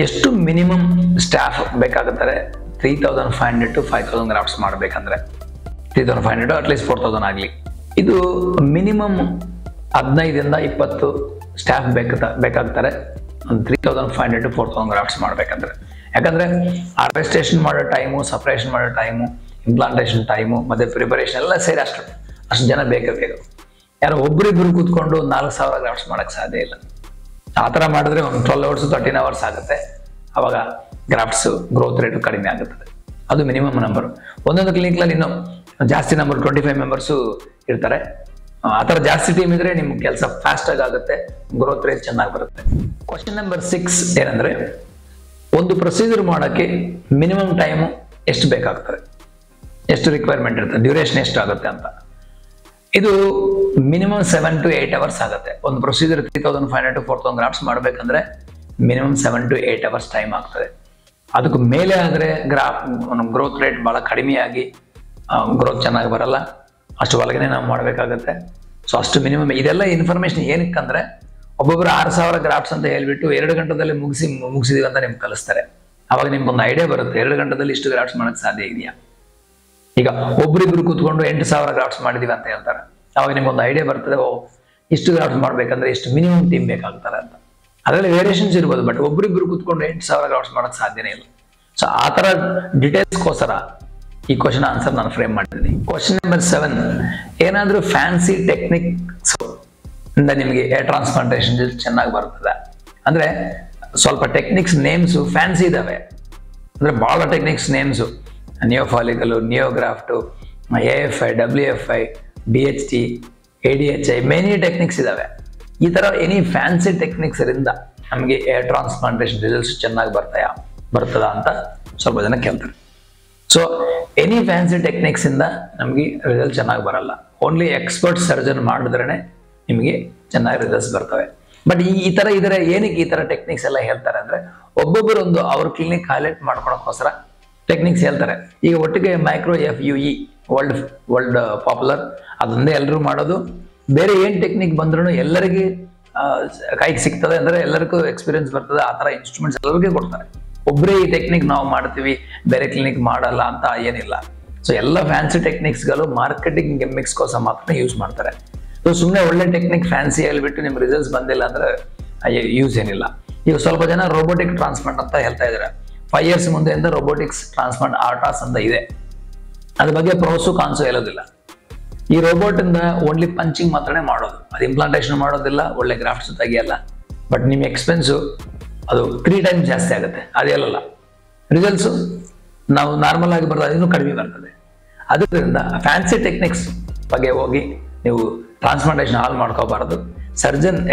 ಎಷ್ಟು ಮಿನಿಮಮ್ ಸ್ಟಾಫ್ ಬೇಕಾಗುತ್ತಾರೆ 3,500 to 5,000 ಗ್ರಾಫ್ಟ್ಸ್ ಮಾಡಬೇಕಂದ್ರೆ? 3,500 ಅಟ್ಲೀಸ್ಟ್ 4,000 ಆಗಲಿ. ಇದು ಮಿನಿಮಮ್ 15 to 20 ಸ್ಟಾಫ್ ಬೇಕಾಗ್ತಾರೆ 3,500 to 4,000 ಗ್ರಾಫ್ಟ್ಸ್ ಮಾಡ್ಬೇಕಂದ್ರೆ. ಯಾಕಂದ್ರೆ ಹಾರ್ವೆಸ್ಟೇಷನ್ ಮಾಡೋ ಟೈಮು, ಸಪ್ರೇಷನ್ ಮಾಡೋ ಟೈಮು, ಇಂಪ್ಲಾಂಟೇಷನ್ ಟೈಮು ಮತ್ತೆ ಪ್ರಿಪರೇಷನ್ ಎಲ್ಲ ಸೇರಿ ಅಷ್ಟು ಜನ ಬೇಕೇ ಬೇಕು. ಯಾರೋ ಒಬ್ರಿಬ್ರು ಕೂತ್ಕೊಂಡು 4,000 ಗ್ರಾಫ್ಟ್ಸ್ ಮಾಡಕ್ ಸಾಧ್ಯ ಇಲ್ಲ. ಆ ಥರ ಮಾಡಿದ್ರೆ ಒಂದು 12 hours 13 hours ಆಗುತ್ತೆ. ಅವಾಗ ಗ್ರಾಫ್ಟ್ಸ್ ಗ್ರೋತ್ ರೇಟ್ ಕಡಿಮೆ ಆಗುತ್ತದೆ. ಅದು ಮಿನಿಮಮ್ ನಂಬರ್. ಒಂದೊಂದು ಕ್ಲಿನಿಕ್ನಲ್ಲಿ ಇನ್ನೂ ಜಾಸ್ತಿ ನಂಬರ್ 25 ಮೆಂಬರ್ಸು ಇರ್ತಾರೆ. ಆ ಥರ ಜಾಸ್ತಿ ಟೀಮ್ ಇದ್ರೆ ನಿಮ್ಗೆ ಕೆಲಸ ಫಾಸ್ಟ್ ಆಗುತ್ತೆ, ಗ್ರೋತ್ ರೇಟ್ ಚೆನ್ನಾಗಿ ಬರುತ್ತೆ. ಕ್ವಶನ್ ನಂಬರ್ 6 ಏನಂದ್ರೆ, ಒಂದು ಪ್ರೊಸೀಜರ್ ಮಾಡೋಕ್ಕೆ ಮಿನಿಮಮ್ ಟೈಮು ಎಷ್ಟು ಬೇಕಾಗ್ತದೆ, ಎಷ್ಟು ರಿಕ್ವೈರ್ಮೆಂಟ್ ಇರ್ತದೆ, ಡ್ಯೂರೇಷನ್ ಎಷ್ಟು ಆಗುತ್ತೆ ಅಂತ. ಇದು ಮಿನಿಮಮ್ 7 to 8 hours ಆಗುತ್ತೆ. ಒಂದು ಪ್ರೊಸೀಜರ್ 3,500 to 4,000 ಗ್ರಾಫ್ಟ್ಸ್ ಮಾಡಬೇಕಂದ್ರೆ ಮಿನಿಮಮ್ 7 to 8 hours ಟೈಮ್ ಆಗ್ತದೆ. ಅದಕ್ಕೂ ಮೇಲೆ ಆದರೆ ಗ್ರೋತ್ ರೇಟ್ ಭಾಳ ಕಡಿಮೆಯಾಗಿ ಗ್ರೋತ್ ಚೆನ್ನಾಗಿ ಬರಲ್ಲ. ಅಷ್ಟು ಒಳಗನೆ ನಾವು ಮಾಡಬೇಕಾಗತ್ತೆ. ಸೊ ಅಷ್ಟು ಮಿನಿಮಮ್. ಇದೆಲ್ಲ ಇನ್ಫಾರ್ಮೇಶನ್ ಏನಕ್ಕಂದ್ರೆ, ಒಬ್ಬೊಬ್ಬರು 6,000 ಗ್ರಾಫ್ಟ್ಸ್ ಅಂತ ಹೇಳ್ಬಿಟ್ಟು 2 ಗಂಟೆದಲ್ಲಿ ಮುಗಿಸಿದೀವಿ ಅಂತ ನಿಮ್ಗೆ ಕಲಿಸ್ತಾರೆ. ಅವಾಗ ನಿಮ್ಗೊಂದು ಐಡಿಯಾ ಬರುತ್ತೆ, 2 ಗಂಟೆದಲ್ಲಿ ಇಷ್ಟು ಗ್ರಾಫ್ಟ್ಸ್ ಮಾಡಕ್ ಸಾಧ್ಯ ಇದೆಯಾ. ಈಗ ಒಬ್ರಿಬ್ರು ಕೂತ್ಕೊಂಡು 8,000 ಗ್ರಾಫ್ಟ್ಸ್ ಮಾಡಿದೀವಿ ಅಂತ ಹೇಳ್ತಾರೆ. ಅವಾಗ ನಿಮ್ಗೊಂದು ಐಡಿಯಾ ಬರ್ತದೆ, ಓ ಇಷ್ಟು ಗ್ರಾಫ್ಟ್ಸ್ ಮಾಡ್ಬೇಕಂದ್ರೆ ಇಷ್ಟು ಮಿನಿಮಮ್ ಟೀಮ್ ಬೇಕಾಗ್ತಾರೆ ಅಂತ. ಅದರಲ್ಲಿ ವೇರಿಯೇಷನ್ಸ್ ಇರ್ಬೋದು, ಬಟ್ ಒಬ್ರಿಬ್ರು ಕೂತ್ಕೊಂಡು 8,000 ಗ್ರಾಫ್ಟ್ಸ್ ಮಾಡಕ್ ಸಾಧ್ಯನೇ ಇಲ್ಲ. ಸೊ ಆ ಥರ ಡೀಟೇಲ್ಸ್ಗೋಸ್ಕರ ಈ ಕ್ವಶನ್ ಆನ್ಸರ್ ನಾನು ಫ್ರೇಮ್ ಮಾಡಿದ್ದೀನಿ. ಕ್ವಶನ್ ನಂಬರ್ 7, ಏನಾದರೂ ಫ್ಯಾನ್ಸಿ ಟೆಕ್ನಿಕ್ಸ್ ಇಂದ ನಿಮಗೆ ಏರ್ ಟ್ರಾನ್ಸ್ಪ್ಲಾಂಟೇಷನ್ ಚೆನ್ನಾಗಿ ಬರ್ತದೆ ಅಂದ್ರೆ, ಸ್ವಲ್ಪ ಟೆಕ್ನಿಕ್ಸ್ ನೇಮ್ಸು ಫ್ಯಾನ್ಸಿ ಇದಾವೆ. ಅಂದ್ರೆ ಬಹಳ techniques names, neofollicle, neograft, AFI, WFI, DHT, ADHI, many techniques ಇದಾವೆ. ಈ ತರ ಎನಿ ಫ್ಯಾನ್ಸಿ ಟೆಕ್ನಿಕ್ಸ್ ಇಂದ ನಮಗೆ ಏರ್ ಟ್ರಾನ್ಸ್ಪ್ಲಾಂಟೇಷನ್ ರಿಸಲ್ಟ್ಸ್ ಚೆನ್ನಾಗಿ ಬರ್ತದ ಅಂತ ಸ್ವಲ್ಪ ಜನ ಕೇಳ್ತಾರೆ. ಸೊ ಎನಿ ಫ್ಯಾನ್ಸಿ ಟೆಕ್ನಿಕ್ಸ್ ಇಂದ ನಮಗೆ ರಿಸಲ್ಟ್ ಚೆನ್ನಾಗಿ ಬರಲ್ಲ. ಓನ್ಲಿ ಎಕ್ಸ್ಪರ್ಟ್ ಸರ್ಜನ್ ಮಾಡಿದ್ರೇನೆ ನಿಮಗೆ ಚೆನ್ನಾಗಿ ರಿಸಲ್ಟ್ಸ್ ಬರ್ತವೆ. ಬಟ್ ಈ ತರ ಏನಕ್ಕೆ ಈ ತರ ಟೆಕ್ನಿಕ್ಸ್ ಎಲ್ಲ ಹೇಳ್ತಾರೆ ಅಂದ್ರೆ, ಒಬ್ಬೊಬ್ಬರು ಒಂದು ಅವ್ರ ಕ್ಲಿನಿಕ್ ಹೈಲೈಟ್ ಮಾಡ್ಕೊಳಕ್ಕೋಸ್ಕರ ಟೆಕ್ನಿಕ್ಸ್ ಹೇಳ್ತಾರೆ. ಈಗ ಒಟ್ಟಿಗೆ ಮೈಕ್ರೋ FUE ವರ್ಲ್ಡ್ ಪಾಪ್ಯುಲರ್, ಅದೊಂದೇ ಎಲ್ಲರೂ ಮಾಡೋದು. ಬೇರೆ ಏನ್ ಟೆಕ್ನಿಕ್ ಬಂದ್ರೂ ಎಲ್ಲರಿಗೆ ಕೈಗೆ ಸಿಗ್ತದೆ ಅಂದ್ರೆ ಎಲ್ಲರಿಗೂ ಎಕ್ಸ್ಪೀರಿಯನ್ಸ್ ಬರ್ತದೆ. ಆ ತರ ಇನ್ಸ್ಟ್ರೂಮೆಂಟ್ಸ್ ಎಲ್ಲರಿಗೂ ಕೊಡ್ತಾರೆ. ಒಬ್ಬರೇ ಈ ಟೆಕ್ನಿಕ್ ನಾವು ಮಾಡ್ತೀವಿ, ಬೇರೆ ಕ್ಲಿನಿಕ್ ಮಾಡಲ್ಲ ಅಂತ ಏನಿಲ್ಲ. ಸೊ ಎಲ್ಲ ಫ್ಯಾನ್ಸಿ ಟೆಕ್ನಿಕ್ಸ್ಗಳು ಮಾರ್ಕೆಟಿಂಗ್ ಗಿಮ್ಮಿಕ್ಸ್ಗೋಸ್ಕರ ಮಾತ್ರ ಯೂಸ್ ಮಾಡ್ತಾರೆ. ಸೊ ಸುಮ್ಮನೆ ಒಳ್ಳೆ ಟೆಕ್ನಿಕ್ ಫ್ಯಾನ್ಸಿ ಹೇಳ್ಬಿಟ್ಟು ನಿಮ್ ರಿಸಲ್ಟ್ಸ್ ಬಂದಿಲ್ಲ ಅಂದ್ರೆ ಯೂಸ್ ಏನಿಲ್ಲ. ಈಗ ಸ್ವಲ್ಪ ಜನ ರೋಬೋಟಿಕ್ ಟ್ರಾನ್ಸ್ಪ್ಲಾಂಟ್ ಅಂತ ಹೇಳ್ತಾ ಇದ್ದಾರೆ. 5 years ಮುಂದೆಯಿಂದ ರೋಬೋಟಿಕ್ಸ್ ಟ್ರಾನ್ಸ್ಪ್ಲಾಂಟ್ ಆರ್ಟಾಸ್ ಅಂತ ಇದೆ. ಅದ್ರ ಬಗ್ಗೆ ಪ್ರೋಸು ಕಾನ್ಸು ಹೇಳೋದಿಲ್ಲ. ಈ ರೋಬೋಟ್ ಇಂದ ಓನ್ಲಿ ಪಂಚಿಂಗ್ ಮಾತ್ರನೇ ಮಾಡೋದು, ಅದು ಇಂಪ್ಲಾಂಟೇಷನ್ ಮಾಡೋದಿಲ್ಲ, ಒಳ್ಳೆ ಗ್ರಾಫ್ಟ್ಸ್ ತೆಗಿಯಲ್ಲ. ಬಟ್ ನಿಮ್ಮ ಎಕ್ಸ್ಪೆನ್ಸು ಅದು 3 times ಜಾಸ್ತಿ ಆಗುತ್ತೆ. ಅದೇಳಲ್ಲ, ರಿಸಲ್ಟ್ಸು ನಾವು ನಾರ್ಮಲ್ ಆಗಿ ಬರ್ತದೆ, ಇನ್ನೂ ಕಡಿಮೆ ಬರ್ತದೆ. ಅದರಿಂದ ಫ್ಯಾನ್ಸಿ ಟೆಕ್ನಿಕ್ಸ್ ಬಗ್ಗೆ ಹೋಗಿ ನೀವು ಟ್ರಾನ್ಸ್ಪ್ಲಾಂಟೇಷನ್ ಹಾಲ್ ಮಾಡ್ಕೋಬಾರ್ದು.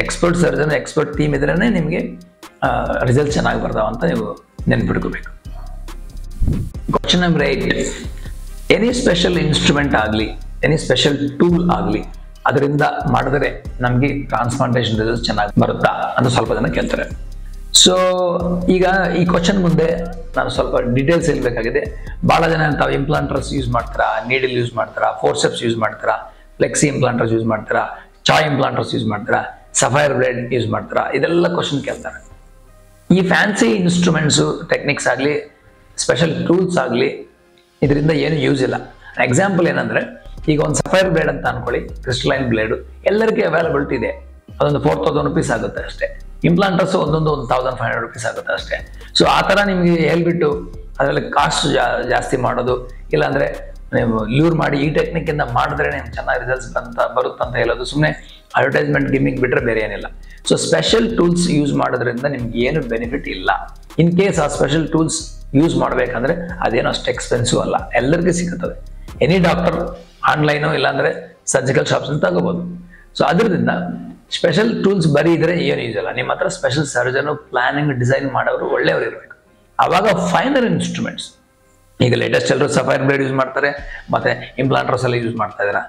ಎಕ್ಸ್ಪರ್ಟ್ ಟೀಮ್ ಇದ್ರೇನೆ ನಿಮಗೆ ರಿಸಲ್ಟ್ ಚೆನ್ನಾಗಿ ಬರ್ತಾವ ಅಂತ ನೀವು ನೆನ್ಪಿಟ್ಕೋಬೇಕು. Question number 8, any special instrument ಆಗಲಿ, ಎನಿ ಸ್ಪೆಷಲ್ ಟೂಲ್ ಆಗಲಿ, ಅದರಿಂದ ಮಾಡಿದ್ರೆ ನಮಗೆ ಟ್ರಾನ್ಸ್ಪ್ಲಾಂಟೇಷನ್ ರಿಸಲ್ಟ್ ಚೆನ್ನಾಗಿ ಬರುತ್ತಾ ಅಂತ ಸ್ವಲ್ಪ ಜನ ಕೇಳ್ತಾರೆ. ಸೊ ಈಗ ಈ ಕ್ವಶನ್ ಮುಂದೆ ನಾನು ಸ್ವಲ್ಪ ಡೀಟೇಲ್ಸ್ ಹೇಳ್ಬೇಕಾಗಿದೆ. ಬಹಳ ಜನ ತಾವು ಇಂಪ್ಲಾಂಟರ್ಸ್ ಯೂಸ್ ಮಾಡ್ತಾರಾ, ನೀಡಲ್ ಯೂಸ್ ಮಾಡ್ತಾರಾ, ಫೋರ್ಸೆಪ್ಸ್ ಯೂಸ್ ಮಾಡ್ತಾರಾ, ಫ್ಲೆಕ್ಸಿ ಇಂಪ್ಲಾಂಟರ್ಸ್ ಯೂಸ್ ಮಾಡ್ತಾರಾ, ಚಾಯ್ ಇಂಪ್ಲಾಂಟರ್ಸ್ ಯೂಸ್ ಮಾಡ್ತಾರಾ, ಸಫೈರ್ ಬ್ಲೇಡ್ ಯೂಸ್ ಮಾಡ್ತಾರಾ, ಇದೆಲ್ಲ ಕ್ವಶನ್ ಕೇಳ್ತಾರೆ. ಈ ಫ್ಯಾನ್ಸಿ ಇನ್ಸ್ಟ್ರೂಮೆಂಟ್ಸು, ಟೆಕ್ನಿಕ್ಸ್ ಆಗಲಿ, ಸ್ಪೆಷಲ್ ಟೂಲ್ಸ್ ಆಗಲಿ, ಇದರಿಂದ ಏನು ಯೂಸ್ ಇಲ್ಲ. ಎಕ್ಸಾಂಪಲ್ ಏನಂದ್ರೆ, ಈಗ ಒಂದು ಸಫೈರ್ ಬ್ಲೇಡ್ ಅಂತ ಅನ್ಕೊಳ್ಳಿ, ಕ್ರಿಸ್ಟಲೈನ್ ಬ್ಲೇಡು ಎಲ್ಲರಿಗೂ ಅವೈಲಬಿಲಿಟಿ ಇದೆ. ಅದೊಂದು 4,000 rupees ಆಗುತ್ತೆ ಅಷ್ಟೇ. ಇಂಪ್ಲಾಂಟರ್ಸ್ ಒಂದೊಂದು 1,500 rupees ಆಗುತ್ತೆ ಅಷ್ಟೇ. ಸೊ ಆ ಥರ ನಿಮಗೆ ಹೇಳ್ಬಿಟ್ಟು ಅದರಲ್ಲಿ ಕಾಸ್ಟ್ ಜಾಸ್ತಿ ಮಾಡೋದು, ಇಲ್ಲಾಂದ್ರೆ ನೀವು ಲ್ಯೂರ್ ಮಾಡಿ ಈ ಟೆಕ್ನಿಕ್ ಇಂದ ಮಾಡಿದ್ರೆ ನಿಮ್ಗೆ ಚೆನ್ನಾಗಿ ರಿಸಲ್ಟ್ಸ್ ಬರುತ್ತಂತ ಹೇಳೋದು ಸುಮ್ಮನೆ ಅಡ್ವರ್ಟೈಸ್ಮೆಂಟ್ ಗಿಮ್ಮಿಂಗ್ ಬಿಟ್ರೆ ಬೇರೆ ಏನಿಲ್ಲ. ಸೊ ಸ್ಪೆಷಲ್ ಟೂಲ್ಸ್ ಯೂಸ್ ಮಾಡೋದ್ರಿಂದ ನಿಮ್ಗೆ ಏನು ಬೆನಿಫಿಟ್ ಇಲ್ಲ. ಇನ್ ಕೇಸ್ ಆ ಸ್ಪೆಷಲ್ ಟೂಲ್ಸ್ ಯೂಸ್ ಮಾಡ್ಬೇಕಂದ್ರೆ ಅದೇನೋ ಅಷ್ಟು ಎಕ್ಸ್ಪೆನ್ಸಿವ್ ಅಲ್ಲ, ಎಲ್ಲರಿಗೂ ಸಿಗುತ್ತದೆ. ಎನಿ ಡಾಕ್ಟರ್ ಆನ್ಲೈನು ಇಲ್ಲಾಂದ್ರೆ ಸರ್ಜಿಕಲ್ ಶಾಪ್ಸ್ ಅಂತ ತಗೋಬಹುದು. ಸೊ ಅದರಿಂದ ಸ್ಪೆಷಲ್ ಟೂಲ್ಸ್ ಬರೀ ಇದ್ರೆ ಏನು ಯೂಸ್ ಇಲ್ಲ. ನಿಮ್ಮ ಹತ್ರ ಸ್ಪೆಷಲ್ ಸರ್ಜನ್, ಪ್ಲಾನಿಂಗ್, ಡಿಸೈನ್ ಮಾಡೋರು ಒಳ್ಳೆಯವರು ಇರಬೇಕು. ಅವಾಗ ಫೈನರ್ ಇನ್ಸ್ಟ್ರೂಮೆಂಟ್ಸ್, ಈಗ ಲೇಟೆಸ್ಟ್ ಎಲ್ಲರೂ ಸಫೈರ್ ಬ್ಲೇಡ್ ಯೂಸ್ ಮಾಡ್ತಾರೆ, ಮತ್ತೆ ಇಂಪ್ಲಾಂಟರ್ಸ್ ಎಲ್ಲ ಯೂಸ್ ಮಾಡ್ತಾ ಇದ್ದಾರೆ,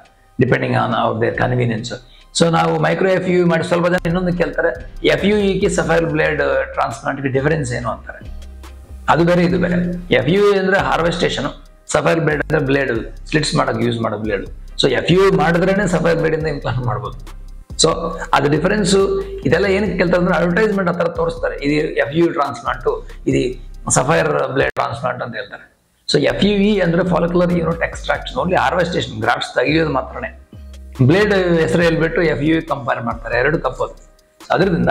ಡಿಪೆಂಡಿಂಗ್ ಆನ್ ಅವ್ರ ದೇರ್ ಕನ್ವೀನಿಯನ್ಸ್. ಸೊ ನಾವು ಮೈಕ್ರೋ FUE ಮಾಡಿ, ಸ್ವಲ್ಪ ಜನ ಇನ್ನೊಂದು ಕೇಳ್ತಾರೆ, FUE ಸಫೈರ್ ಬ್ಲೇಡ್ ಟ್ರಾನ್ಸ್ಪ್ಲಾಂಟ್ಗೆ ಡಿಫರೆನ್ಸ್ ಏನು ಅಂತಾರೆ. ಅದು ಬೇರೆ ಇದು ಬೇರೆ. FUE ಅಂದ್ರೆ ಹಾರ್ವೆಸ್ಟೇಷನ್, ಸಫೈರ್ ಬ್ಲೇಡ್ ಅಂದ್ರೆ ಬ್ಲೇಡ್ ಸ್ಲಿಟ್ಸ್ ಮಾಡಕ್ ಯೂಸ್ ಮಾಡೋ ಬ್ಲೇಡ್. ಸೊ FUE ಮಾಡಿದ್ರೇನೆ ಸಫೈರ್ ಬ್ಲೇಡ್ ಇಂದ ಇಂಪ್ಲಾಂಟ್ ಮಾಡ್ಬೋದು. ಸೊ ಅದು ಡಿಫರೆನ್ಸು. ಇದೆಲ್ಲ ಏನಕ್ಕೆ ಕೇಳ್ತಾರೆ ಅಂದ್ರೆ, ಅಡ್ವರ್ಟೈಸ್ಮೆಂಟ್ ಆ ಥರ ತೋರಿಸ್ತಾರೆ, ಇದು FUE ಟ್ರಾನ್ಸ್ಪ್ಲಾಂಟು, ಇದು ಸಫೈರ್ ಬ್ಲೇಡ್ ಟ್ರಾನ್ಸ್ಪ್ಲಾಂಟ್ ಅಂತ ಹೇಳ್ತಾರೆ. ಸೊ FUE ಅಂದ್ರೆ follicular unit extraction, only harvestation, grafts ತೆಗಿಯೋದು ಮಾತ್ರನೇ. ಬ್ಲೇಡ್ ಹೆಸರು ಹೇಳ್ಬಿಟ್ಟು FUE ಕಂಪೇರ್ ಮಾಡ್ತಾರೆ, ಎರಡು ತಪ್ಪೋದು. ಅದರಿಂದ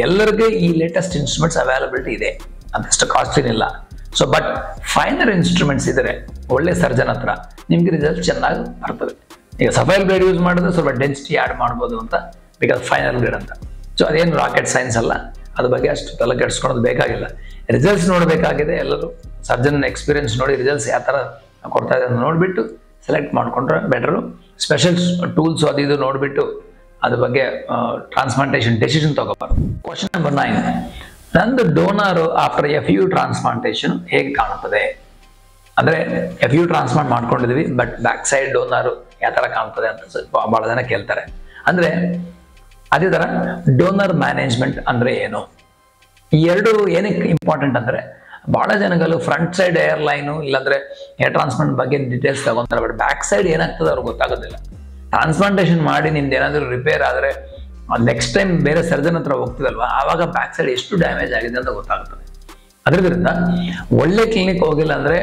ಎಲ್ಲರಿಗೂ ಈ ಲೇಟೆಸ್ಟ್ ಇನ್ಸ್ಟ್ರೂಮೆಂಟ್ಸ್ ಅವೈಲಬಿಲಿಟಿ ಇದೆ. ಅದಷ್ಟು ಕಾಸ್ಟ್ಲಿನ್ ಇಲ್ಲ. ಸೊ ಬಟ್ ಫೈನರ್ ಇನ್ಸ್ಟ್ರೂಮೆಂಟ್ಸ್ ಇದ್ರೆ ಒಳ್ಳೆ ಸರ್ಜನ್ ಹತ್ರ ನಿಮ್ಗೆ ರಿಸಲ್ಟ್ ಚೆನ್ನಾಗಿ ಬರ್ತದೆ. ಈಗ ಸಫೈಲ್ ಬ್ಲೇಡ್ ಯೂಸ್ ಮಾಡಿದ್ರೆ ಸ್ವಲ್ಪ ಡೆನ್ಸಿಟಿ ಆ್ಯಡ್ ಮಾಡ್ಬೋದು ಅಂತ, ಬಿಕಾಸ್ ಫೈನಲ್ ಬ್ಲೇಡ್ ಅಂತ. ಸೊ ಅದೇನು ರಾಕೆಟ್ ಸೈನ್ಸ್ ಅಲ್ಲ, ಅದ್ರ ಬಗ್ಗೆ ಅಷ್ಟು ತಲೆ ಕೆಡಿಸ್ಕೊಳೋದು ಬೇಕಾಗಿಲ್ಲ. ರಿಸಲ್ಟ್ಸ್ ನೋಡಬೇಕಾಗಿದೆ, ಎಲ್ಲರೂ ಸರ್ಜನ್ ಎಕ್ಸ್ಪೀರಿಯನ್ಸ್ ನೋಡಿ ರಿಸಲ್ಟ್ಸ್ ಯಾವ ಥರ ಕೊಡ್ತಾ ಇದೆ ಅಂತ ನೋಡಿಬಿಟ್ಟು ಸೆಲೆಕ್ಟ್ ಮಾಡ್ಕೊಂಡ್ರೆ ಬೆಟರು. ಸ್ಪೆಷಲ್ ಟೂಲ್ಸ್ ಅದು ಇದು ನೋಡಿಬಿಟ್ಟು ಅದ್ರ ಬಗ್ಗೆ ಟ್ರಾನ್ಸ್ಪ್ಲಾಂಟೇಷನ್ ಡೆಸಿಷನ್ ತಗೋಬಾರ್ದು. ಕ್ವಶನ್ ನಂಬರ್ 9, ನಂದು ಡೋನಾರು ಆಫ್ಟರ್ FU ಟ್ರಾನ್ಸ್ಪ್ಲಾಂಟೇಷನ್ ಹೇಗೆ ಕಾಣುತ್ತದೆ? ಅಂದರೆ FU ಟ್ರಾನ್ಸ್ಪ್ಲಾಂಟ್ ಮಾಡ್ಕೊಂಡಿದ್ವಿ, ಬಟ್ ಬ್ಯಾಕ್ ಸೈಡ್ ಡೋನಾರು ಯಾವ ಥರ ಕಾಣ್ತದೆ ಅಂತ ಭಾಳ ಜನ ಕೇಳ್ತಾರೆ. ಅಂದರೆ ಅದೇ ಥರ ಡೋನರ್ ಮ್ಯಾನೇಜ್ಮೆಂಟ್ ಅಂದರೆ ಏನು? ಈ ಎರಡು ಏನಕ್ಕೆ ಇಂಪಾರ್ಟೆಂಟ್ ಅಂದರೆ ಭಾಳ ಜನಗಳು ಫ್ರಂಟ್ ಸೈಡ್ ಏರ್ ಲೈನು ಇಲ್ಲಾಂದರೆ ಏರ್ ಟ್ರಾನ್ಸ್ಪ್ಲಾಂಟ್ ಬಗ್ಗೆ ಡೀಟೇಲ್ಸ್ ತಗೊಂತಾರೆ, ಬಟ್ ಬ್ಯಾಕ್ ಸೈಡ್ ಏನಾಗ್ತದೆ ಅವ್ರಿಗೆ ಗೊತ್ತಾಗೋದಿಲ್ಲ. ಟ್ರಾನ್ಸ್ಪ್ಲಾಂಟೇಷನ್ ಮಾಡಿ ನಿಮ್ದು ಏನಾದರೂ ರಿಪೇರ್ ಆದರೆ ನೆಕ್ಸ್ಟ್ ಟೈಮ್ ಬೇರೆ ಸರ್ಜನ್ ಹತ್ರ ಹೋಗ್ತಿದಲ್ವ, ಆವಾಗ ಬ್ಯಾಕ್ ಸೈಡ್ ಎಷ್ಟು ಡ್ಯಾಮೇಜ್ ಆಗಿದೆ ಅಂತ ಗೊತ್ತಾಗ್ತದೆ. ಅದರಿಂದ ಒಳ್ಳೆ ಕ್ಲಿನಿಕ್ ಹೋಗಿಲ್ಲ ಅಂದರೆ